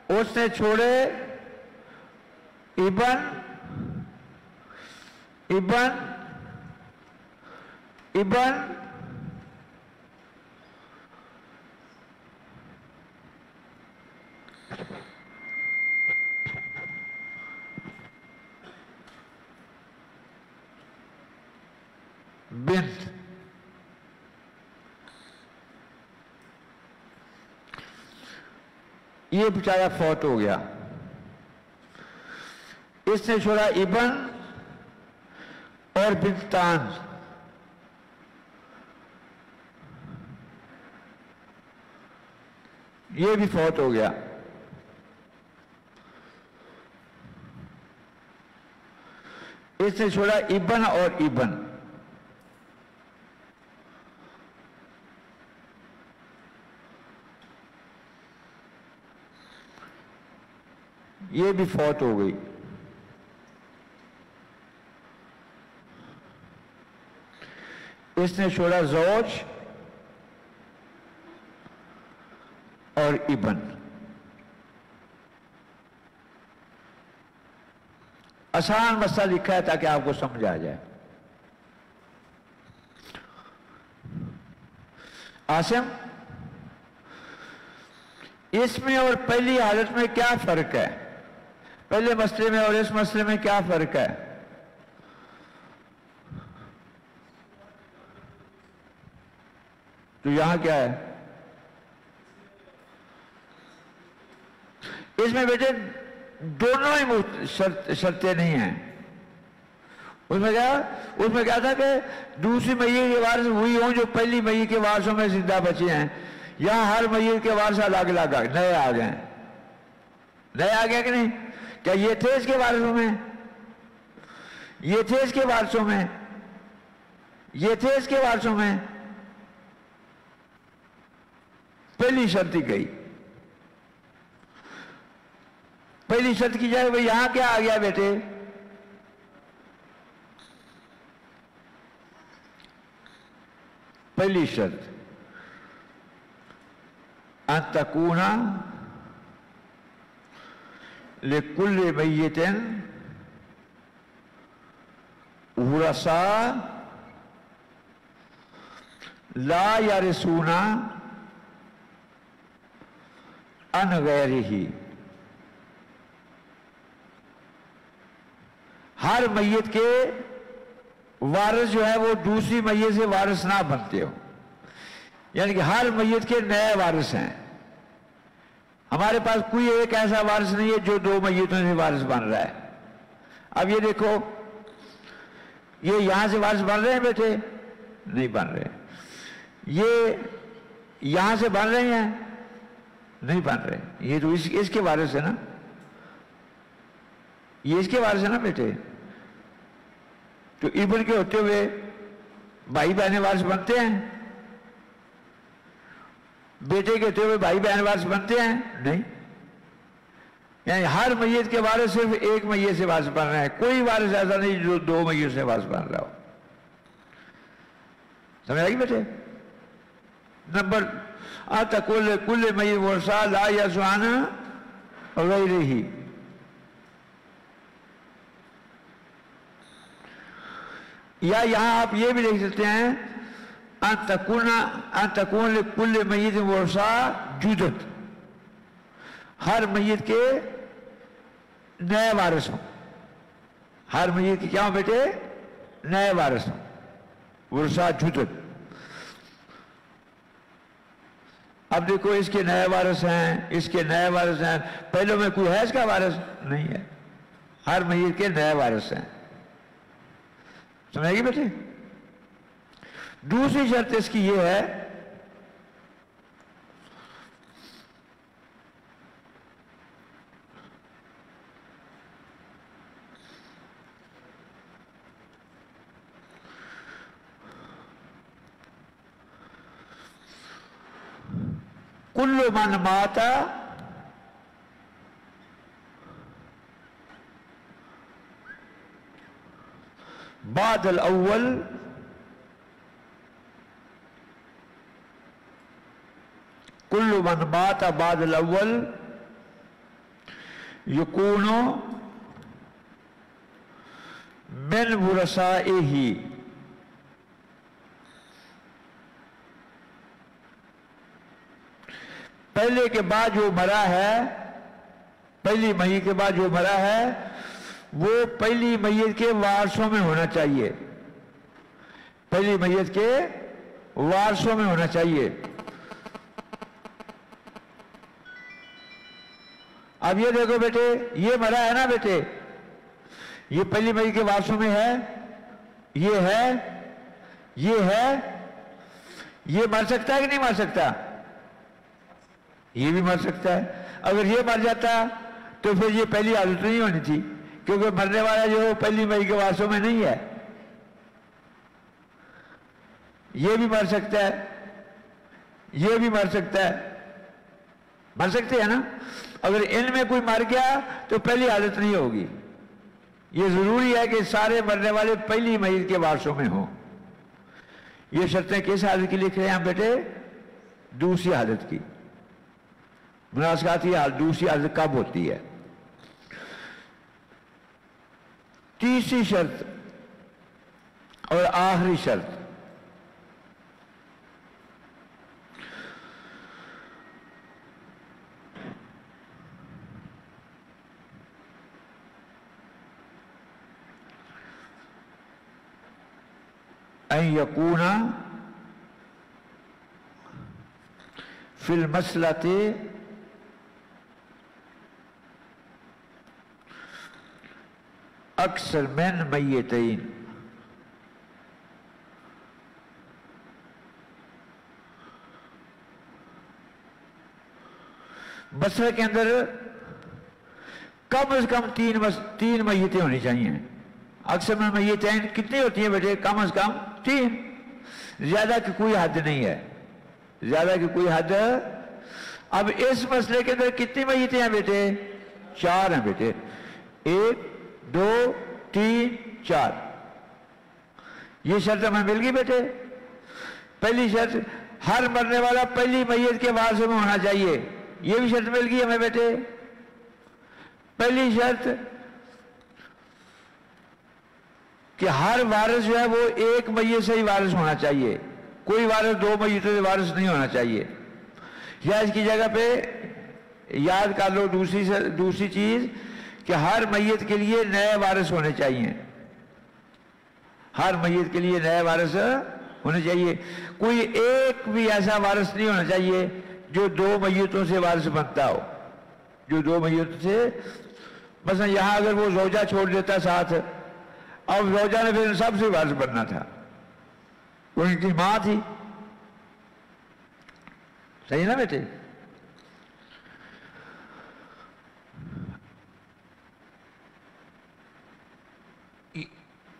اس نے چھوڑے ابن بنت. یہ بیچارہ فوت ہو گیا. اس نے چھوڑا ابن اور بنتان. یہ بھی فوت ہو گیا. اس نے چھوڑا ابن اور ابن. یہ بھی فوت ہو گئی. اس نے چھوڑا زوج اور ابن. آسان مسئلہ لکھا ہے تاکہ آپ کو سمجھ آ جائے. عاصم، اس میں اور پہلی حالت میں کیا فرق ہے؟ پہلے مسئلے میں اور اس مسئلے میں کیا فرق ہے؟ تو یہاں کیا ہے؟ اس میں بیٹے دونوں ہی شرطیں نہیں ہیں. اس میں کیا تھا کہ دوسری میت کے وارث وہی ہوں جو پہلی میت کے وارثوں میں زندہ بچے ہیں. یہاں ہر میت کے وارث الگ الگ نئے آ گئے. نئے آ گئے کہ نہیں؟ کیا یہ تھے اس کے وارثوں میں؟ یہ تھے اس کے وارثوں میں؟ یہ تھے اس کے وارثوں میں؟ پہلی شرط ہی گئی. پہلی شرط کی جائے بھئی یہاں کیا آ گیا بیٹے؟ پہلی شرط ان تکون لکل میت ورثاء لا یرثون عن غیرہ. ہر میت کے وارث جو ہے وہ دوسری میت سے وارث نہ بنتے ہو. یعنی کہ ہر میت کے نئے وارث ہیں. ہمارے پاس کوئی ایک ایسا وارث نہیں ہے جو دو میتوں سے وارث بن رہا ہے. اب یہ دیکھو، یہ یہاں سے وارث بن رہے ہیں بیٹے؟ نہیں بن رہے. یہ یہاں سے بن رہے ہیں؟ نہیں بن رہے. یہ تو اس کے وارث ہے نا. یہ اس کے وارث ہے نا بیٹے. تو ابن کے ہوتے ہوئے بھائی بہن وارث بنتے ہیں؟ بیٹے کے ہوتے ہوئے بھائی بہن وارث بنتے ہیں؟ نہیں. یعنی ہر میت کے وارث صرف ایک میت سے وارث بن رہے ہیں. کوئی وارث ایسا نہیں جو دو میت سے وارث بن رہا ہو. سمجھ آئی بیٹے؟ नंबर आता कुल मय्यत वरसा ला यरसुन गैरिही। या यहां आप ये भी लिख सकते हैं अंतकुन कुल मय्यत वरसा जुदत, हर मय्यत के नए वारिस हों। हर मय्यत के क्या हो बेटे? नए वारिस हों। वरसा जुदत। अब देखो इसके नए वारिस हैं, इसके नए वारिस हैं, पहले में कोई है इसका वारिस? नहीं है। हर मय्यत के नए वारिस हैं। समझेगी बेटे? दूसरी शर्त इसकी ये है कुल्लु मन माता बादल अव्वल कुल्लु मन माता बादल अव्वल यकूनो मिन वरसाइही। पहले के बाद जो मरा है, पहली मय्यत के बाद जो मरा है वो पहली मय्यत के वारसों में होना चाहिए। पहली मय्यत के वारसों में होना चाहिए। अब ये देखो बेटे, ये मरा है ना बेटे, ये पहली मय्यत के वारसों में है, ये है, ये है, ये मर सकता है कि नहीं मर सकता? ये भी मर सकता है। अगर ये मर जाता तो फिर ये पहली हालत नहीं होनी थी, क्योंकि मरने वाला जो पहली मय्यत के वारसों में नहीं है। ये भी मर सकता है, ये भी मर सकता है, मर सकते हैं ना। अगर इनमें कोई मर गया तो पहली हालत नहीं होगी। ये जरूरी है कि सारे मरने वाले पहली मय्यत के वारसों में हों। ये शर्तें किस हालत की लिख रहे हैं हम बेटे? दूसरी हालत की। मुनासबाती हालत दूसरी हालत कब होती है? तीसरी शर्त और आखिरी शर्त, अन यकूना फिल मसलते अक्सर मैन मय्यतैन। मसले के अंदर कम से कम तीन मय्यतें होनी चाहिए। अक्सर में मय्यतैन कितनी होती है बेटे? कम से कम तीन। ज्यादा की कोई हद नहीं है, ज्यादा की कोई हद। अब इस मसले के अंदर कितनी मय्यतें हैं बेटे? चार हैं बेटे। एक, दो, तीन, चार। ये शर्त हमें मिल गई बेटे। पहली शर्त, हर मरने वाला पहली मय्यत के वारस में होना चाहिए। ये भी शर्त मिल गई हमें बेटे। पहली शर्त कि हर वारिस जो है वो एक मय्यत से ही वारिस होना चाहिए। कोई वारिस दो मय्यतों से वारिस नहीं होना चाहिए। या इसकी जगह पे याद कर लो दूसरी चीज कि हर मय्यत के लिए नए वारिस होने चाहिए। हर मय्यत के लिए नए वारिस होने चाहिए। कोई एक भी ऐसा वारिस नहीं होना चाहिए जो दो मय्यतों से वारिस बनता हो। जो दो मय्यतों से, बस यहां अगर वो ज़ौजा छोड़ देता साथ, अब ज़ौजा ने फिर सबसे वारिस बनना था, वो उनकी मां थी। सही ना बेटे?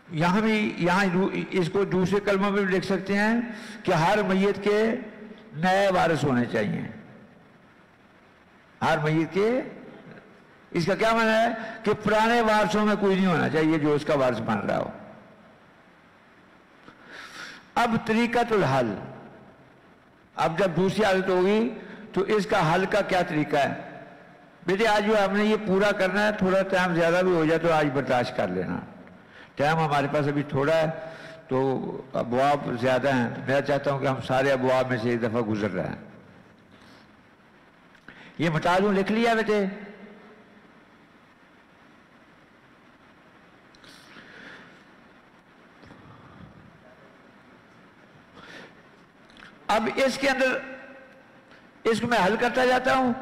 यहां इसको दूसरे कलमों में भी लिख सकते हैं कि हर मय्यत के नए वारिस होने चाहिए। हर मय्यत के, इसका क्या माना है कि पुराने वारसों में कोई नहीं होना चाहिए जो उसका वारिस बन रहा हो। अब तरीकातुल हल, अब जब दूसरी हालत होगी तो इसका हल का क्या तरीका है? बेटे आज जो हमने ये पूरा करना है, थोड़ा टाइम ज़्यादा भी हो जाए तो आज बर्दाश्त कर लेना। टाइम हमारे पास अभी थोड़ा है तो अबवाब ज़्यादा हैं। मैं चाहता हूँ कि हम सारे अबवाब में से एक दफ़ा गुजर रहे हैं। ये मिटा दूँ, लिख लिया बेटे? अब इसके अंदर इसको मैं हल करता जाता हूं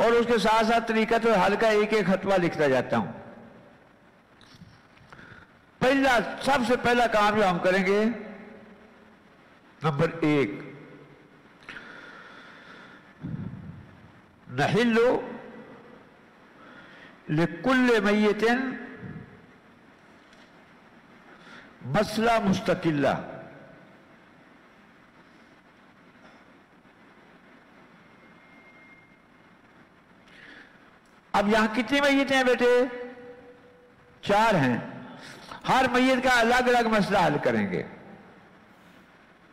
और उसके साथ साथ तरीका तो हल का एक एक खतवा लिखता जाता हूं। पहला, सबसे पहला काम जो हम करेंगे, नंबर 1, नहिल्लु लिकुल्लि मय्यतिन मसला मुस्तकिल्ला। अब यहां कितनी मैयत हैं बेटे? 4 हैं। हर मैयत का अलग अलग मसला हल करेंगे।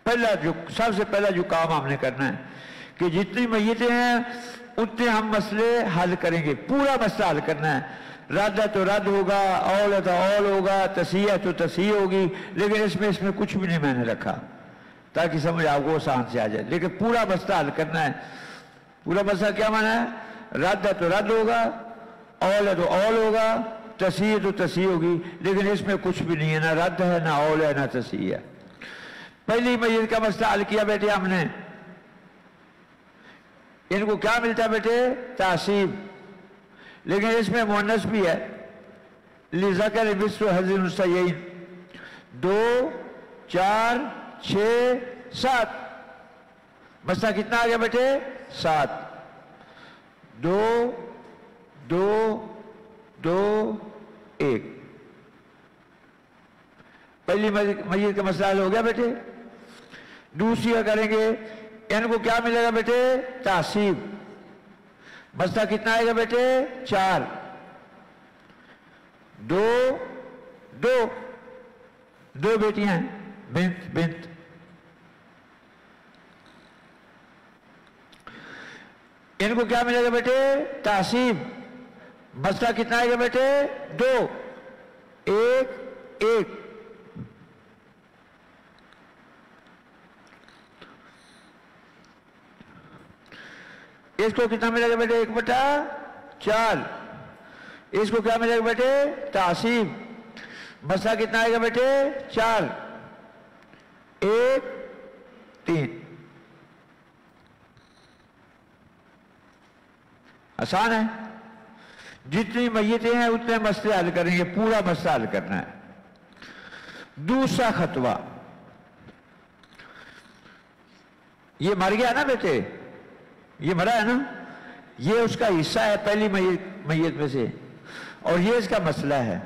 सबसे पहला जो काम हमने करना है कि जितनी मैयतें हैं उतने हम मसले हल करेंगे। पूरा मसला हल करना है। रद्द तो रद्द होगा, औल तो औल होगा, तसीह तो तसीह होगी, लेकिन इसमें कुछ भी नहीं मैंने रखा ताकि समझ आपको आसान से आ जाए। लेकिन पूरा मसला हल करना है। पूरा मसला क्या माना है? रद्द तो रद्द होगा, औल तो औल होगा, तसीह तो तसीह होगी, लेकिन इसमें कुछ भी नहीं है, ना रद्द है, ना औल है, ना तसीह है। पहली मैयत का मसला हल किया बेटे हमने। इनको क्या मिलता है बेटे? तासीब। लेकिन इसमें मुअन्नस भी है, लिज़कर मिस्लु हज़्ज़िल उन्सयैन। 2, 4, 6, 7। मसला कितना आ गया बेटे? 7। 2, 2, 2, 1। पहली मैयत का मसला हल हो गया बेटे। दूसरी का करेंगे, इनको क्या मिलेगा बेटे? तासीब। मसला कितना आएगा बेटे? 4। 2, 2, 2 बेटियां हैं, बिन्त बिन्त। इनको क्या मिलेगा बेटे? तासीब। मसला कितना आएगा बेटे? 2, 1, 1। इसको कितना मिलेगा बेटे? 1/4। इसको क्या मिलेगा बेटे? तासीब। मसला कितना आएगा बेटे? 4, 1, 3। आसान है। जितनी मैयतें हैं उतने मसले हल करेंगे। पूरा मसला हल करना है। दूसरा खतवा, ये मर गया ना बेटे, ये मरा है ना, ये उसका हिस्सा है पहली मैयत में से, और ये इसका मसला है।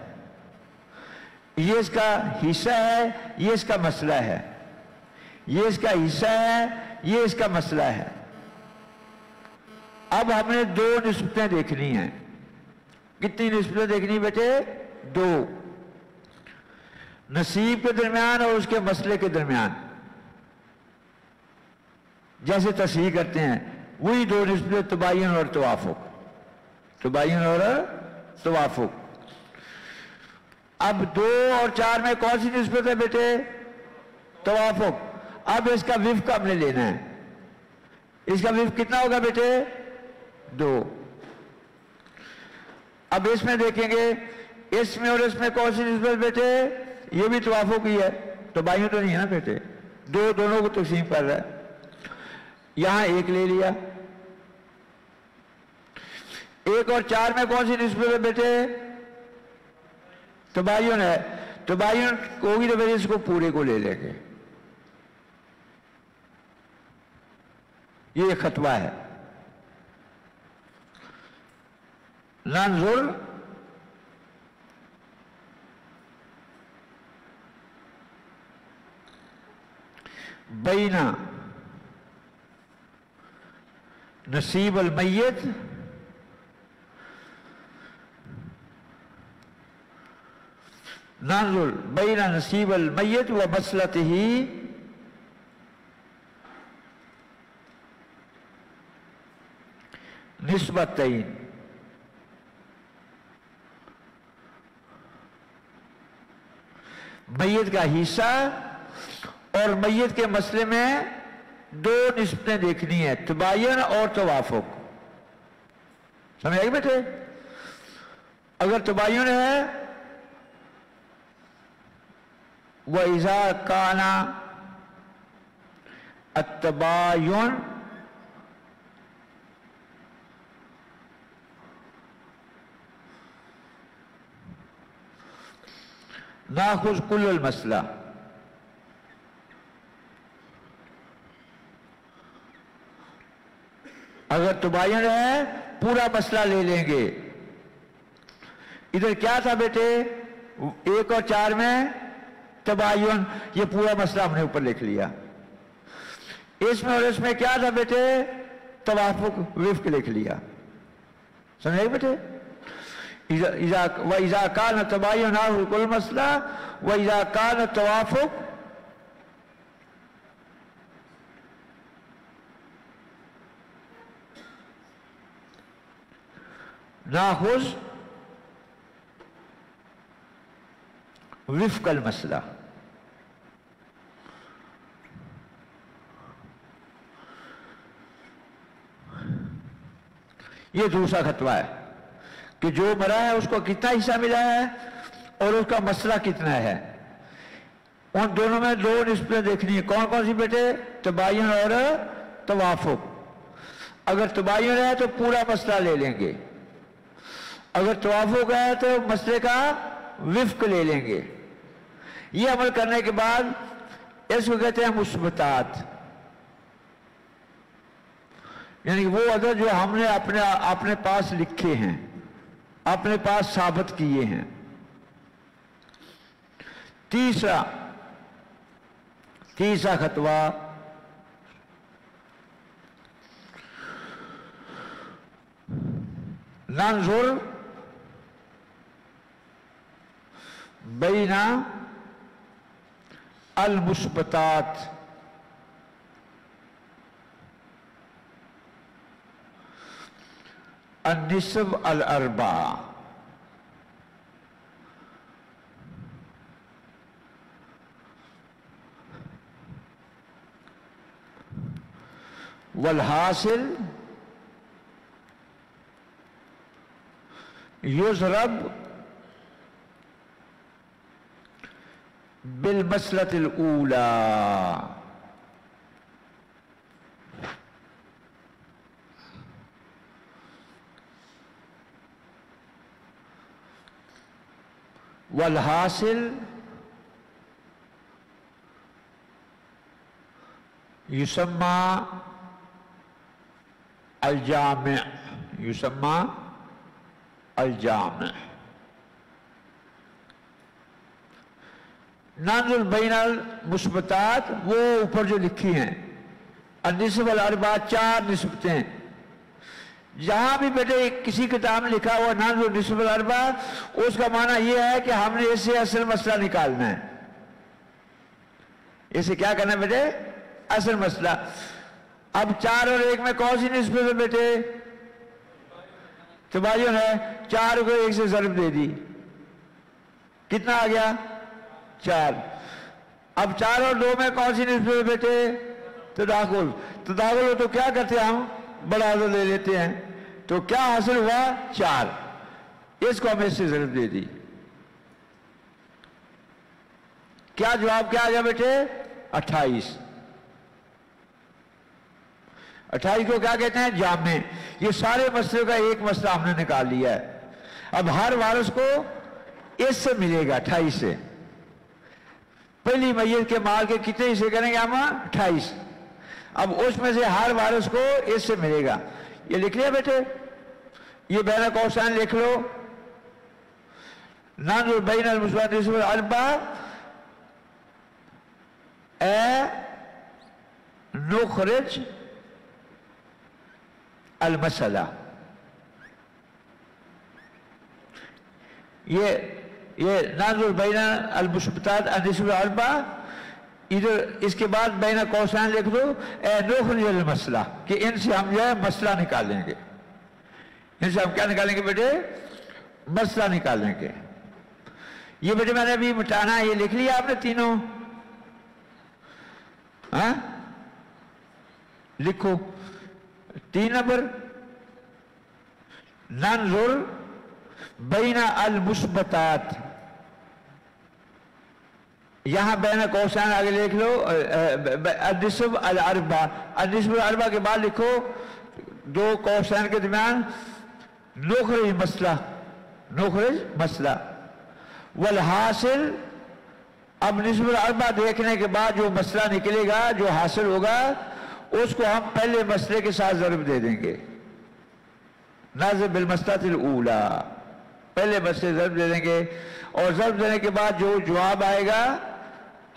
ये इसका हिस्सा है, ये इसका मसला है। ये इसका हिस्सा है, ये इसका मसला है। अब हमने 2 निस्बतें देखनी हैं। कितनी निस्बतें देखनी बेटे? 2। नसीब के दरमियान और उसके मसले के दरमियान। जैसे तस्हीह करते हैं वही 2 निस्बतें, तबायन और तवाफुक। तबायन और तवाफुक। अब 2 और 4 में कौन सी निस्बत है बेटे? तवाफुक। अब इसका विफ्क हमने लेना है। इसका विफ्क कितना होगा बेटे? 2। अब इसमें देखेंगे, इसमें और इसमें कौन सी निस्बत बेटे? ये भी तवाफुक ही है, तबायन तो नहीं है ना बेटे। 2 दोनों को तकसीम कर रहा है। यहां 1 ले लिया। 1 और 4 में कौन सी निस्बत है बेटे? तबायन है। तबायन होगी तो फिर इसको पूरे को ले लेंगे। ये खतवा है। नंजुर बैना नसीब अल मैयत नंजुर बैना नसीब अल मैयत व मसलतिही निस्बतैन, मैयत का हिस्सा और मैयत के मसले में दो निस्बतें देखनी है, तबायन और तवाफुक। समझ आएगी बेटे? अगर तबायन है वह इज़ा काना अत्तबायुन नाखुज कुल्ल मसला, अगर तबायन है पूरा मसला ले लेंगे। इधर क्या था बेटे? 1 और 4 में तबायन, ये पूरा मसला हमने ऊपर लिख लिया। इसमें और इसमें क्या था बेटे? तवाफुक विफ्क लिख लिया। समझे बेटे? इज़ा कान तबायन कुल मसला व इज़ा कान तवाफुक नाखुज विफ्कल मसला। ये दूसरा खतवा है कि जो मरा है उसको कितना हिस्सा मिला है और उसका मसला कितना है। उन दोनों में दो निस्बतें देखनी है। कौन कौन सी बेटे? तबायन और तवाफुक। अगर तबायन है तो पूरा मसला ले लेंगे, अगर तवाफुक है तो मसले का विफ्क ले लेंगे। ये अमल करने के बाद इसको कहते हैं मुस्बतात, यानी वो अदद जो हमने अपने पास लिखे हैं, अपने पास साबित किए हैं। तीसरा खतवा नंजुर बैना अल मुस्बतात अन-निस्ब अल-अर्बा, वल हासिल युज़रब बिल मसलतिल ऊला, वल हासिल युसम्मा अल जामे, युसम्मा अल जामे। नाजुल बैनल मुस्बतात वो ऊपर जो लिखी हैं, अन-निस्ब अल-अर्बा 4 निस्बतें। जहां भी बेटे किसी किताब में लिखा हुआ नाजुल निस्ब अल-अर्बा, उसका माना यह है कि हमने इससे असल मसला निकालना है। इसे क्या करना है बेटे? असल मसला। अब 4 और 1 में कौन सी निस्बत है बेटे? तबायन है। 4 को 1 से ज़र्ब दे दी, कितना आ गया? 4। अब 4 और 2 में कौन सी निस्बत है बेटे? तदाखुल। तदाखुल हो तो क्या करते हैं हम? बड़ा अदद ले लेते हैं। तो क्या हासिल हुआ? 4। इसको हम इससे ज़र्ब दे दी। क्या जवाब क्या आ गया बेटे? 28। 28 को क्या कहते हैं? जामे। ये सारे मसले का एक मसला हमने निकाल लिया है। अब हर वारिस को इससे मिलेगा 28 से। पहली मैयत के माल के कितने हिस्से करेंगे हम? 28। अब उसमें से हर वारिस को इससे मिलेगा। ये लिख लिया बेटे? ये बैन कौसान लिख लो। नाजुल बैनल मुस्बतात वल अर्बा ए नुखरिज अल मसला। ये नाजुल बैना अल मुस्बतात अन-निस्ब अल-अर्बा, इधर इसके बाद बैना कौसान लिख दो ए नुखरिज अल मसला, कि इनसे हम जो है मसला निकालेंगे। ان سے ہم کیا نکالیں گے بیٹے؟ مسئلہ نکالیں گے. یہ بیٹے میں نے ابھی مٹانا ہے، یہ لکھ لیا آپ نے تینوں؟ ہاں لکھو. 3 نمبر ننظر بین المثبتات، یہاں بین قوسین آگے لکھ لو النسب الاربع. النسب الاربع کے بعد لکھو 2 قوسین کے درمیان نخرج مسئلہ، نخرج مسئلہ والحاصل. اب نسب الاربع دیکھنے کے بعد جو مسئلہ نکلے گا، جو حاصل ہوگا، اس کو ہم پہلے مسئلے کے ساتھ ضرب دے دیں گے. ناظر بالمسئلۃ الاولی، پہلے مسئلے ضرب دے دیں گے، اور ضرب دینے کے بعد جو جواب آئے گا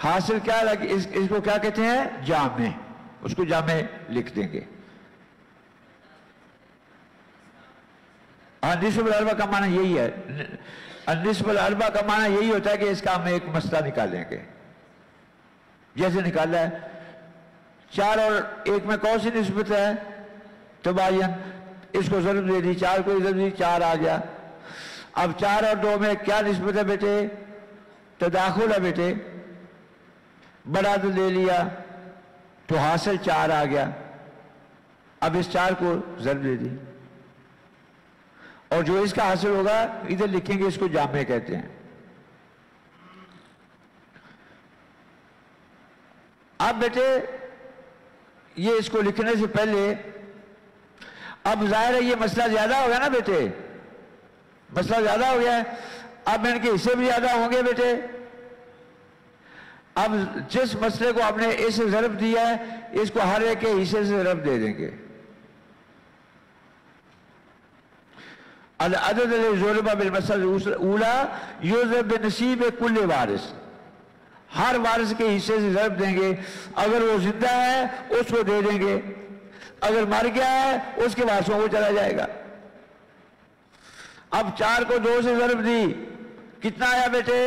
حاصل کیا اس کو کیا کہتے ہیں؟ جامع. اس کو جامع لکھ دیں گے. نسب الاربع کا معنی یہی ہے. نسب الاربع کا معنی یہی ہوتا ہے کہ اس کا ہم ایک مسئلہ نکالیں گے. جیسے نکالا ہے 4 اور 1 میں کون سی نسبت ہے؟ تباین. اس کو ضرب دے دی، 4 کو ضرب دی، 4 آ گیا. اب 4 اور 2 میں کیا نسبت ہے بیٹے؟ تداخل ہے بیٹے. بڑا تو لے لیا تو حاصل 4 آ گیا. اب اس 4 کو ضرب دے دی، اور جو اس کا حاصل ہوگا ادھر لکھیں گے، اس کو جامع کہتے ہیں. اب بیٹے یہ اس کو لکھنے سے پہلے اب ظاہر ہے یہ مسئلہ زیادہ ہو گیا نا بیٹے، مسئلہ زیادہ ہو گیا ہے. اب ان کے حصے بھی زیادہ ہوں گے بیٹے. اب جس مسئلے کو آپ نے اس سے ضرب دیا ہے، اس کو ہر ایک کے حصے سے ضرب دے دیں گے. العدد الذی ضرب بالمسألۃ الاولی یضرب بنصیب کل وارث، ہر وارث کے حصے سے ضرب دیں گے. اگر وہ زندہ ہے اس کو دے دیں گے، اگر مر گیا ہے اس کے وارثوں کو چلا جائے گا. اب 4 کو 2 سے ضرب دی، کتنا آیا بیٹے؟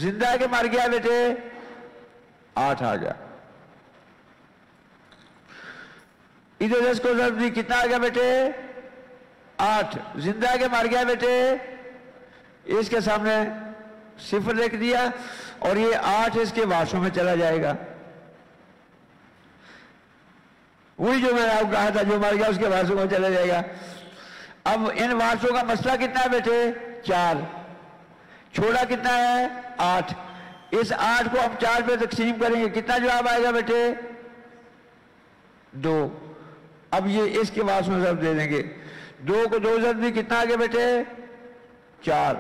زندہ ہے کہ مر گیا بیٹے؟ 8 آ گیا. ادھر 10 کو ضرب دی، کتنا آ گیا بیٹے؟ 8. زندہ ہے کہ مر گیا بیٹے؟ اس کے سامنے 0 لکھ دیا، اور یہ 8 اس کے وارثوں میں چلا جائے گا. وہی جو میں نے آپ کو کہا تھا، جو مر گیا اس کے وارثوں میں چلا جائے گا. اب ان وارثوں کا مسئلہ کتنا ہے بیٹے؟ 4. چھوڑا کتنا ہے؟ 8. اس 8 کو ہم 4 پہ تقسیم کریں گے، کتنا جواب آئے گا بیٹے؟ 2. اب یہ اس کے وارثوں میں ضرب دے دیں گے. 2 کو 2 ضرب دی، کتنا آ گیا بیٹے؟ 4.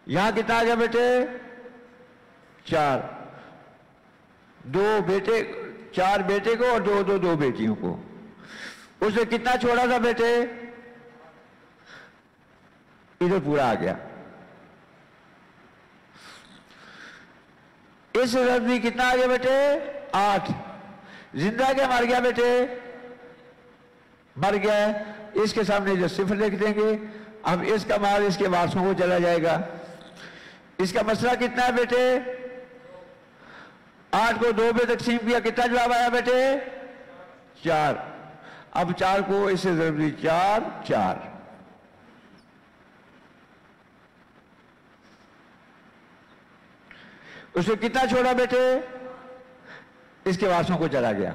یہاں کتنا آ گیا بیٹے؟ 4. 2 بیٹے، 4 بیٹے کو اور 2 بیٹیوں کو. اس نے کتنا چھوڑا تھا بیٹے؟ ادھر پورا آ گیا. اس سے ضرب دی، کتنا آ گیا بیٹے؟ 8. زندہ کیا مر گیا بیٹے؟ مر گیا ہے. اس کے سامنے جو 0 لکھ دیں گے. اب اس کا مال اس کے وارثوں کو چلا جائے گا. اس کا مسئلہ کتنا ہے بیٹے؟ 8 کو 2 پہ تقسیم کیا، کتنا جواب آیا بیٹے؟ 4. اب 4 کو اس سے ضرب دی، 4 4. اس نے کتنا چھوڑا بیٹے؟ اس کے وارثوں کو چلا گیا.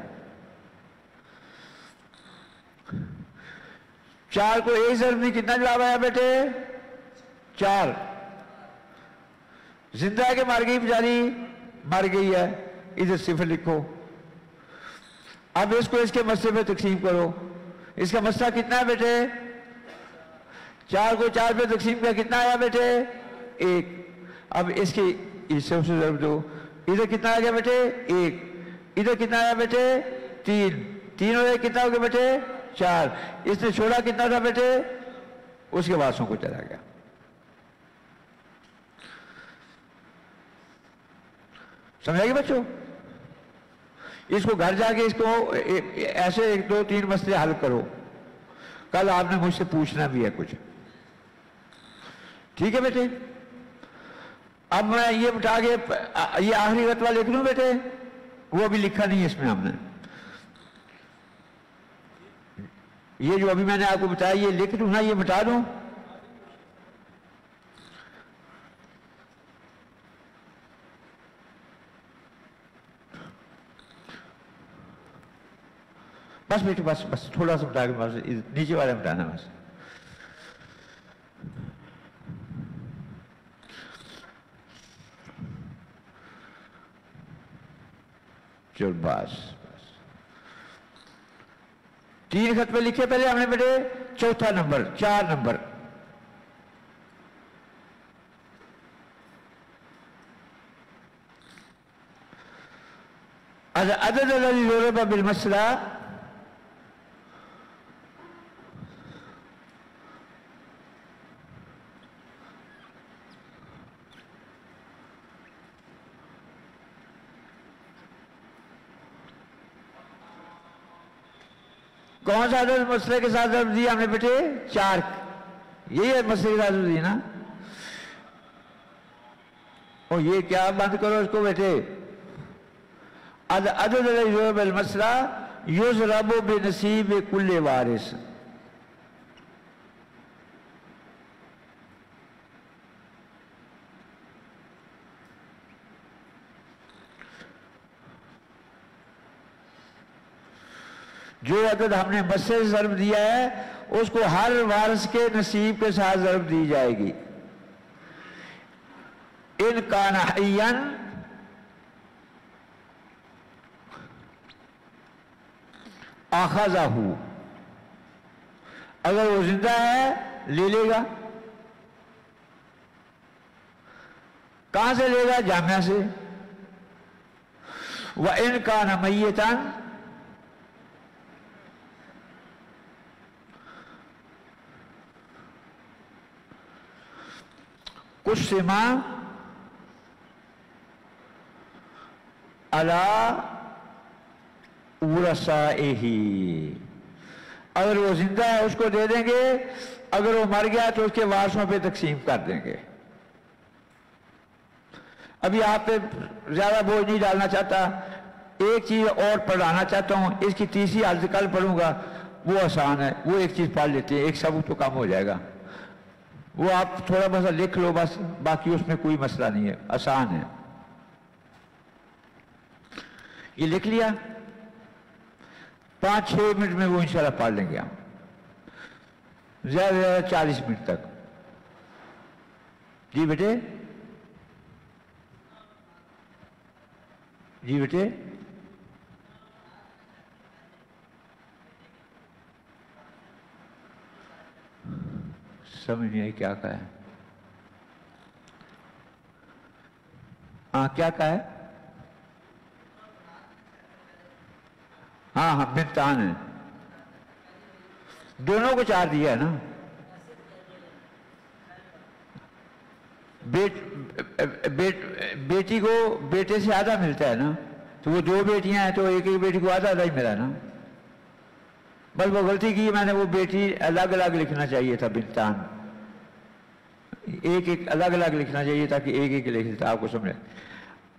4 کو 1 ضرب دی، کتنا جواب آیا بیٹے؟ 4. زندہ ہے کہ مر گئی بیچاری؟ مر گئی ہے. ادھر 0 لکھو. اب اس کو اس کے مسئلے پہ تقسیم کرو. اس کا مسئلہ کتنا ہے بیٹے؟ 4 کو 4 پہ تقسیم کیا، کتنا آیا بیٹے؟ 1. اب اس کے حصے سے ضرب دو. ادھر کتنا آ گیا بیٹے؟ 1. ادھر کتنا آیا بیٹے؟ 3. 3 اور 1 کتنا ہو گیا بیٹے؟ 4. اس نے چھوڑا کتنا تھا بیٹے؟ اس کے وارثوں کو چلا گیا. سمجھا گیا بچوں؟ اس کو گھر جا کے اس کو ایسے 1 2 3 مسئلے حل کرو. کل آپ نے مجھ سے پوچھنا بھی ہے کچھ. ٹھیک ہے بیٹے؟ اب میں یہ بتا کے یہ آخری رتبہ لکھ لوں بیٹے؟ وہ بھی لکھا نہیں ہے اس میں ہم نے. ये जो अभी मैंने आपको बताया ये लिख दूं ना, ये मिटा दूं? बस बेटे बस बस थोड़ा सा मिटा के बस नीचे वाला मिटाना बस। चल बस बस 3 खत पे लिखे पहले हमने बेटे, चौथा नंबर 4 नंबर। अदद बिल मसला कौन सा अदद मसले के साथ ज़रब दिया हमने बेटे? 4। यही है मसले के साथ दी ना। और ये क्या बंद करो इसको बेटे, अदद मसला युज़रबु बिनसीब कुल्ले वारिस। जो अदद हमने मसले से ज़रब दिया है उसको हर वारिस के नसीब के साथ ज़रब दी जाएगी। इन कान हय्यन आखज़हू, अगर वो जिंदा है ले लेगा। कहां से लेगा? जामिया से। व इन कान मय्यतन कुस्सिमा अला उरसाइही, अगर वो जिंदा है उसको दे देंगे, अगर वो मर गया तो उसके वारसों पे तकसीम कर देंगे। अभी आप पे ज्यादा बोझ नहीं डालना चाहता, एक चीज और पढ़ाना चाहता हूं, इसकी तीसरी हालत कल पढ़ूंगा, वो आसान है, वो एक चीज पढ़ लेते हैं, एक सबूत तो काम हो जाएगा। वो आप थोड़ा बसा लिख लो बस, बाकी उसमें कोई मसला नहीं है, आसान है। ये लिख लिया, 5-6 मिनट में वो इंशाल्लाह पढ़ लेंगे हम, ज्यादा से ज्यादा 40 मिनट तक। जी बेटे, जी बेटे, समझ नहीं आई क्या कहा है? हाँ क्या कहा है? हाँ हाँ बिनतान है, दोनों को 4 दिया है ना। बेटी को बेटे से आधा मिलता है ना, तो वो 2 बेटियां हैं तो एक एक बेटी को आधा आधा ही मिला ना। बस वो गलती की मैंने, वो बेटी अलग अलग लिखना चाहिए था, बिनतान एक एक अलग अलग लिखना चाहिए ताकि एक एक लिख लेता, आपको समझे।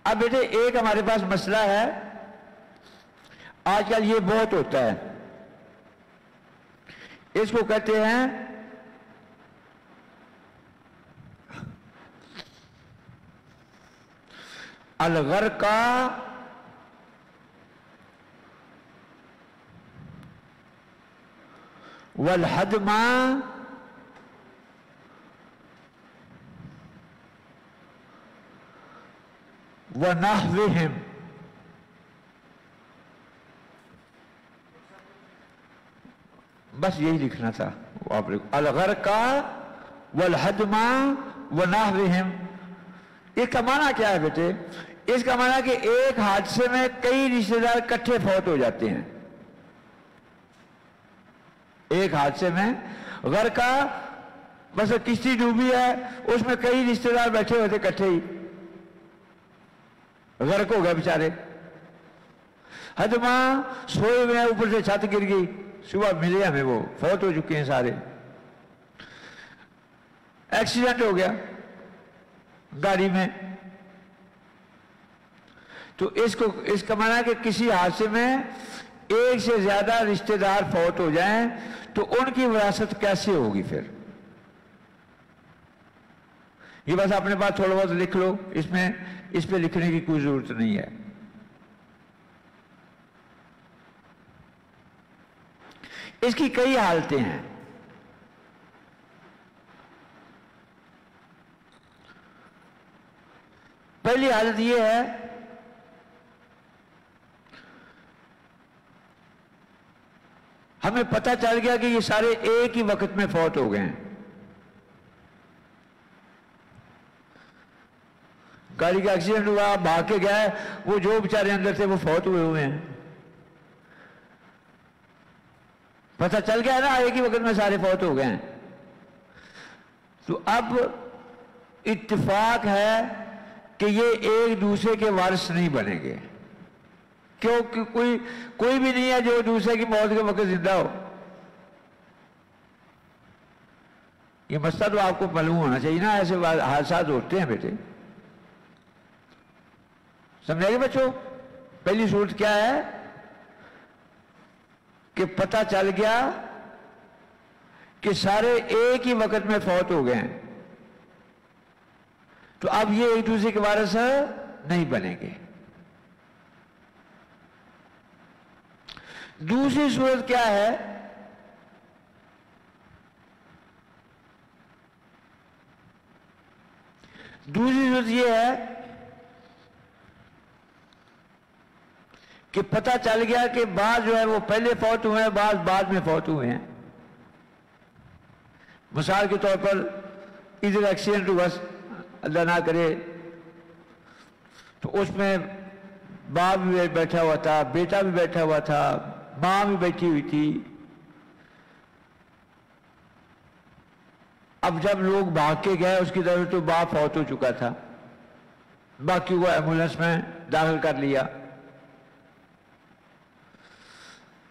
अब बेटे एक हमारे पास मसला है, आजकल ये बहुत होता है, इसको कहते हैं अलगरका वल हदमा व नहविहिम। बस यही लिखना था आप लिखो, अलगरका वल हदमा व नहविहिम। इसका माना क्या है बेटे? इसका माना कि एक हादसे में कई रिश्तेदार इकट्ठे फौत हो जाते हैं। एक हादसे में गरका, बस किश्ती डूबी है, उसमें कई रिश्तेदार बैठे होते इकट्ठे ही, गर्क हो गए बेचारे। हदमा, सोए हुए हैं, ऊपर से छत गिर गई, सुबह मिले हमें वो, फौत हो चुके हैं सारे। एक्सीडेंट हो गया गाड़ी में, तो इसका माना कि किसी हादसे में ایک سے زیادہ رشتہ دار فوت ہو جائیں تو ان کی وراثت کیسے ہوگی پھر؟ یہ بس اپنے پاس تھوڑا بہت لکھ لو، اس پہ لکھنے کی کوئی ضرورت نہیں ہے۔ اس کی کئی حالتیں ہیں۔ پہلی حالت یہ ہے ہمیں پتہ چل گیا کہ یہ سارے ایک ہی وقت میں فوت ہو گئے ہیں۔ گاڑی کا ایکسیڈنٹ ہوا، بھاگ کے گئے، وہ جو بیچارے اندر تھے وہ فوت ہوئے ہیں۔ پتہ چل گیا نا ایک ہی وقت میں سارے فوت ہو گئے ہیں۔ تو اب اتفاق ہے کہ یہ ایک دوسرے کے وارث نہیں بنیں گے، کیونکہ کوئی بھی نہیں ہے جو دوسرے کی موت کے وقت زندہ ہو۔ یہ مسئلہ تو آپ کو معلوم ہونا چاہیے نا، ایسے حادثات ہوتے ہیں بیٹے، سمجھے گے بچوں؟ پہلی صورت کیا ہے کہ پتہ چل گیا کہ سارے ایک ہی وقت میں فوت ہو گئے ہیں، تو اب یہ ایک دوسرے کے وارث نہیں بنیں گے۔ دوسری صورت کیا ہے دوسری صورت یہ ہے کہ پتہ چل گیا کہ بعض جو ہے وہ پہلے فوت ہوئے ہیں، بعض بعد میں فوت ہوئے ہیں۔ مثال کے طور پر ادھر ایکسیڈنٹ ہوا، اللہ نہ کرے، تو اس میں باپ بھی بیٹھا ہوا تھا، بیٹا بھی بیٹھا ہوا تھا، ماں بھی بیٹھی ہوئی تھی۔ اب جب لوگ بھاگ کے گئے اس کی طرف تو باپ فوت ہو چکا تھا، باقی وہ ایمبولینس میں داخل کر لیا۔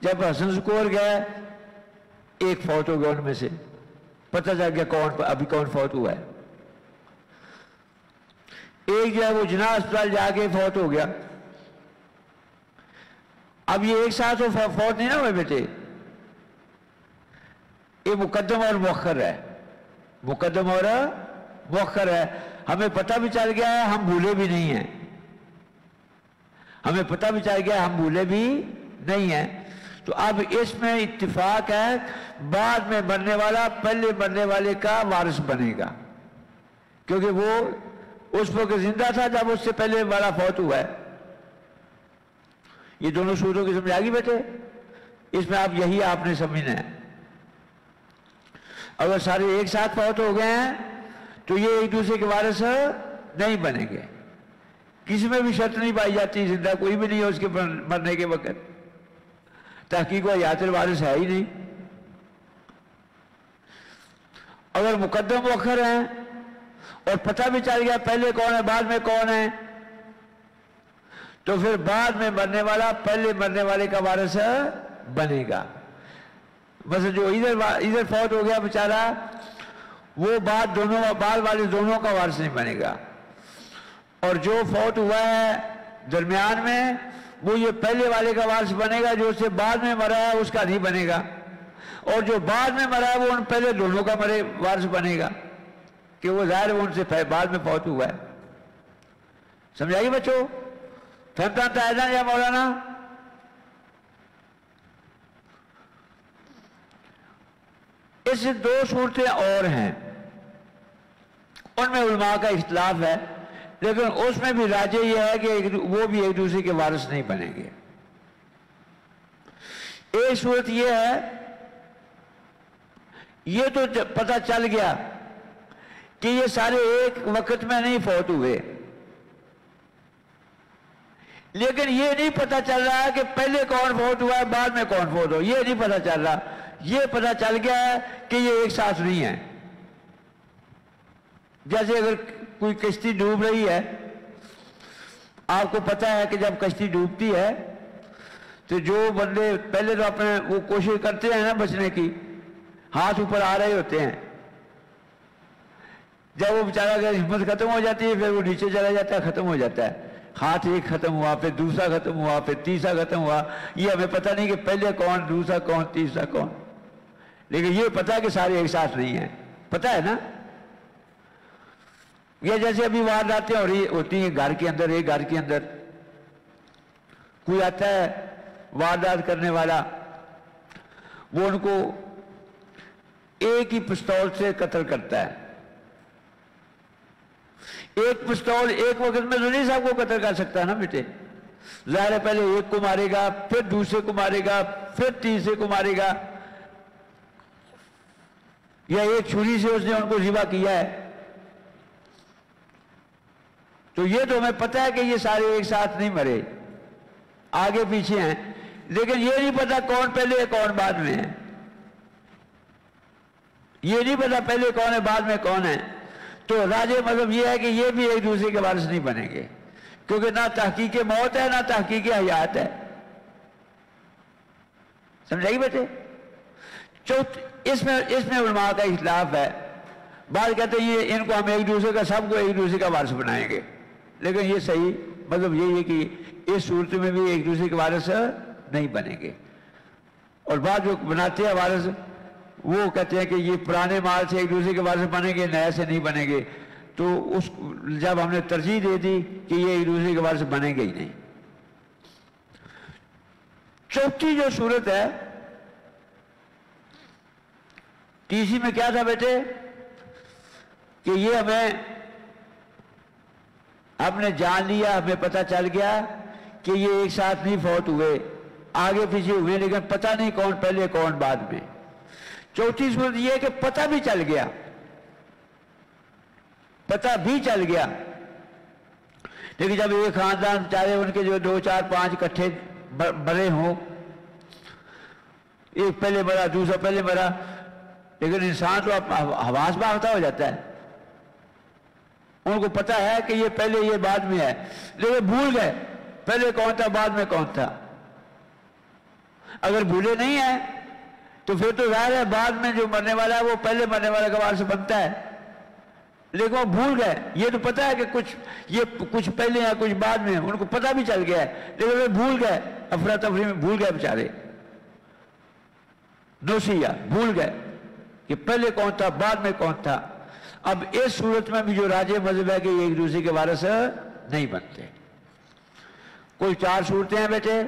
جب حسن سکور گئے ایک فوت ہو گیا ان میں سے، پتہ چل گیا ابھی کون فوت ہوا ہے۔ ایک جو ہے وہ جناح اسپتال جا کے فوت ہو گیا۔ اب یہ ایک ساتھ فوت نہیں نہ ہوئے بیٹے، یہ مقدم اور مؤخر ہے، مقدم اور مؤخر ہے۔ ہمیں پتہ بھی چل گیا ہے، ہم بھولے بھی نہیں ہیں، ہمیں پتہ بھی چل گیا ہے، ہم بھولے بھی نہیں ہیں۔ تو اب اس میں اتفاق ہے بعد میں مرنے والا پہلے مرنے والے کا وارث بنے گا، کیونکہ وہ اس وقت زندہ تھا جب اس سے پہلے والا فوت ہوا ہے۔ یہ دونوں صورتوں کی سمجھ آ گئی بیٹے؟ اس میں آپ یہی آپ نے سمجھنا ہے۔ اگر سارے ایک ساتھ فوت ہو گئے ہیں تو یہ ایک دوسرے کے وارث نہیں بنیں گے، کسی میں بھی شرط نہیں پائی جاتی، زندہ کوئی بھی نہیں ہے اس کے مرنے کے وقت، تحقیق و حیات الوارث ہے ہی نہیں۔ اگر مقدم مؤخر ہیں اور پتہ بھی چل گیا پہلے کون ہے بعد میں کون ہے، تو پھر بعد میں مرنے والا پہلے مرنے والے کا وارث بنے گا۔ بس جو ادھر فوت ہو گیا بیچارہ، وہ بعد والے دونوں کا وارث نہیں بنے گا، اور جو فوت ہوا ہے درمیان میں وہ یہ پہلے والے کا وارث بنے گا، جو اس سے بعد میں مرا ہے اس کا نہیں بنے گا، اور جو بعد میں مرا ہے وہ ان پہلے دونوں کا وارث بنے گا، کہ وہ ظاہر وہ ان سے بعد میں فوت ہوا ہے۔ سمجھائیے بچوں؟ فہمتا ہے نا یا مولانا؟ اس سے دو صورتیں اور ہیں، ان میں علماء کا اختلاف ہے، لیکن اس میں بھی راجح یہ ہے کہ وہ بھی ایک دوسرے کے وارث نہیں بنیں گے۔ ایک صورت یہ ہے، یہ تو پتہ چل گیا کہ یہ سارے ایک وقت میں نہیں فوت ہوئے، لیکن یہ نہیں پتہ چل رہا کہ پہلے کون فوت ہوا ہے بعد میں کون فوت ہو، یہ نہیں پتہ چل رہا۔ یہ پتہ چل گیا ہے کہ یہ ایک ساتھ نہیں ہے۔ جیسے اگر کوئی کشتی ڈوب رہی ہے، آپ کو پتہ ہے کہ جب کشتی ڈوبتی ہے تو جو بندے پہلے تو اپنے وہ کوشش کرتے ہیں نا بچنے کی، ہاتھ اوپر آ رہے ہوتے ہیں، جب وہ بیچارہ اگر ہمت ختم ہو جاتی ہے پھر وہ نیچے چلا جاتا ہے، ختم ہو جاتا ہے، हाथ एक खत्म हुआ, फिर दूसरा खत्म हुआ, फिर तीसरा खत्म हुआ, ये हमें पता नहीं कि पहले कौन, दूसरा कौन, तीसरा कौन। लेकिन ये पता है कि सारे एक साथ नहीं है, पता है ना। ये जैसे अभी वारदातें हो रही होती हैं घर के अंदर, एक घर के अंदर कोई आता है वारदात करने वाला, वो उनको एक ही पिस्तौल से कत्ल करता है। एक पिस्तौल एक वक्त में तो नहीं सबको कत्ल कर सकता ना बेटे, ज़ाहिर है पहले एक को मारेगा, फिर दूसरे को मारेगा, फिर तीसरे को मारेगा, या एक छुरी से उसने उनको ज़िबा किया है। तो ये तो हमें पता है कि ये सारे एक साथ नहीं मरे, आगे पीछे हैं, लेकिन ये नहीं पता कौन पहले है कौन बाद में है। ये नहीं पता पहले कौन है बाद में कौन है। तो राजे मतलब ये है कि ये भी एक दूसरे के वारिस नहीं बनेंगे, क्योंकि ना तहकीक मौत है ना तहकीक हयात है। समझाइए बेटे। इसमें उलमा का इख्तिलाफ है। बाद कहते हैं ये इनको हम एक दूसरे का, सबको एक दूसरे का वारिस बनाएंगे, लेकिन ये सही मतलब यही है कि इस सूरत में भी एक दूसरे के वारिस नहीं बनेंगे। और बाद जो बनाते हैं वारिस वो कहते हैं कि ये पुराने माल से एक दूसरे के वारिस बनेंगे, नए से नहीं बनेंगे। तो उस जब हमने तरजीह दे दी कि ये एक दूसरे के वारिस बनेंगे ही नहीं। चौथी जो सूरत है तीसरी में क्या था बेटे कि ये हमने जान लिया, हमें पता चल गया कि ये एक साथ नहीं फौत हुए, आगे पीछे हुए, लेकिन पता नहीं कौन पहले कौन बाद में। चौथी सूरत ये है कि पता भी चल गया, पता भी चल गया, लेकिन जब एक खानदान चाहे उनके जो 2 4 5 इकट्ठे बड़े हों, एक पहले मरा दूसरा पहले मरा, लेकिन इंसान तो हवास बाख्ता हो जाता है। उनको पता है कि ये पहले ये बाद में है, लेकिन भूल गए पहले कौन था बाद में कौन था। अगर भूले नहीं है तो फिर तो ज़ाहिर है बाद में जो मरने वाला है वो पहले मरने वाले का वारिस बनता है, लेकिन वो भूल गए। ये तो पता है कि कुछ पहले है कुछ बाद में, उनको पता भी चल गया है, लेकिन वे भूल गए, अफरा तफरी में भूल गए बेचारे, नौसिया भूल गए कि पहले कौन था बाद में कौन था। अब इस सूरत में भी जो राजे मजहब है कि एक दूसरे के वारिस नहीं बनते। कोई 4 सूरतें हैं बेटे,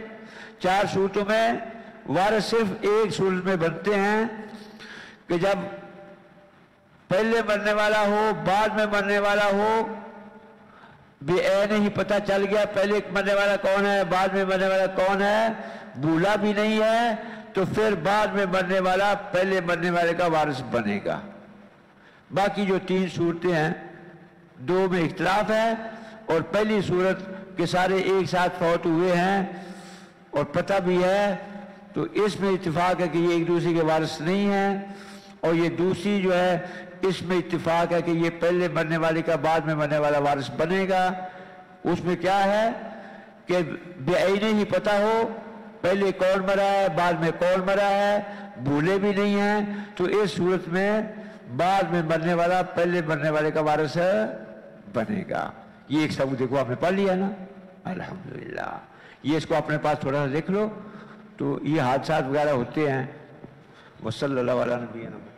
4 सूरतों में वारिस सिर्फ एक सूरत में बनते हैं कि जब पहले मरने वाला हो बाद में मरने वाला हो, बेऐन ही पता चल गया पहले मरने वाला कौन है बाद में मरने वाला कौन है, भूला भी नहीं है, तो फिर बाद में मरने वाला पहले मरने वाले का वारिस बनेगा। बाकी जो 3 सूरतें हैं 2 में इख्तिलाफ है, और पहली सूरत के सारे एक साथ फौत हुए हैं और पता भी है, तो इसमें इत्तिफाक है कि ये एक दूसरे के वारिस नहीं है। और ये दूसरी जो है इसमें इत्तिफाक है कि ये पहले मरने वाले का बाद में मरने वाला वारिस बनेगा। उसमें क्या है कि बेआईने ही पता हो पहले कौन मरा है बाद में कौन मरा है, भूले भी नहीं है, तो इस सूरत में बाद में मरने वाला पहले मरने वाले का वारिस बनेगा। ये एक सबूत देखो आपने पढ़ लिया ना, अल्हम्दुलिल्लाह। ये इसको अपने पास थोड़ा सा देख लो, तो ये हादसा वगैरह होते हैं। वसल्लल्लाहु अलैहि वसल्लम।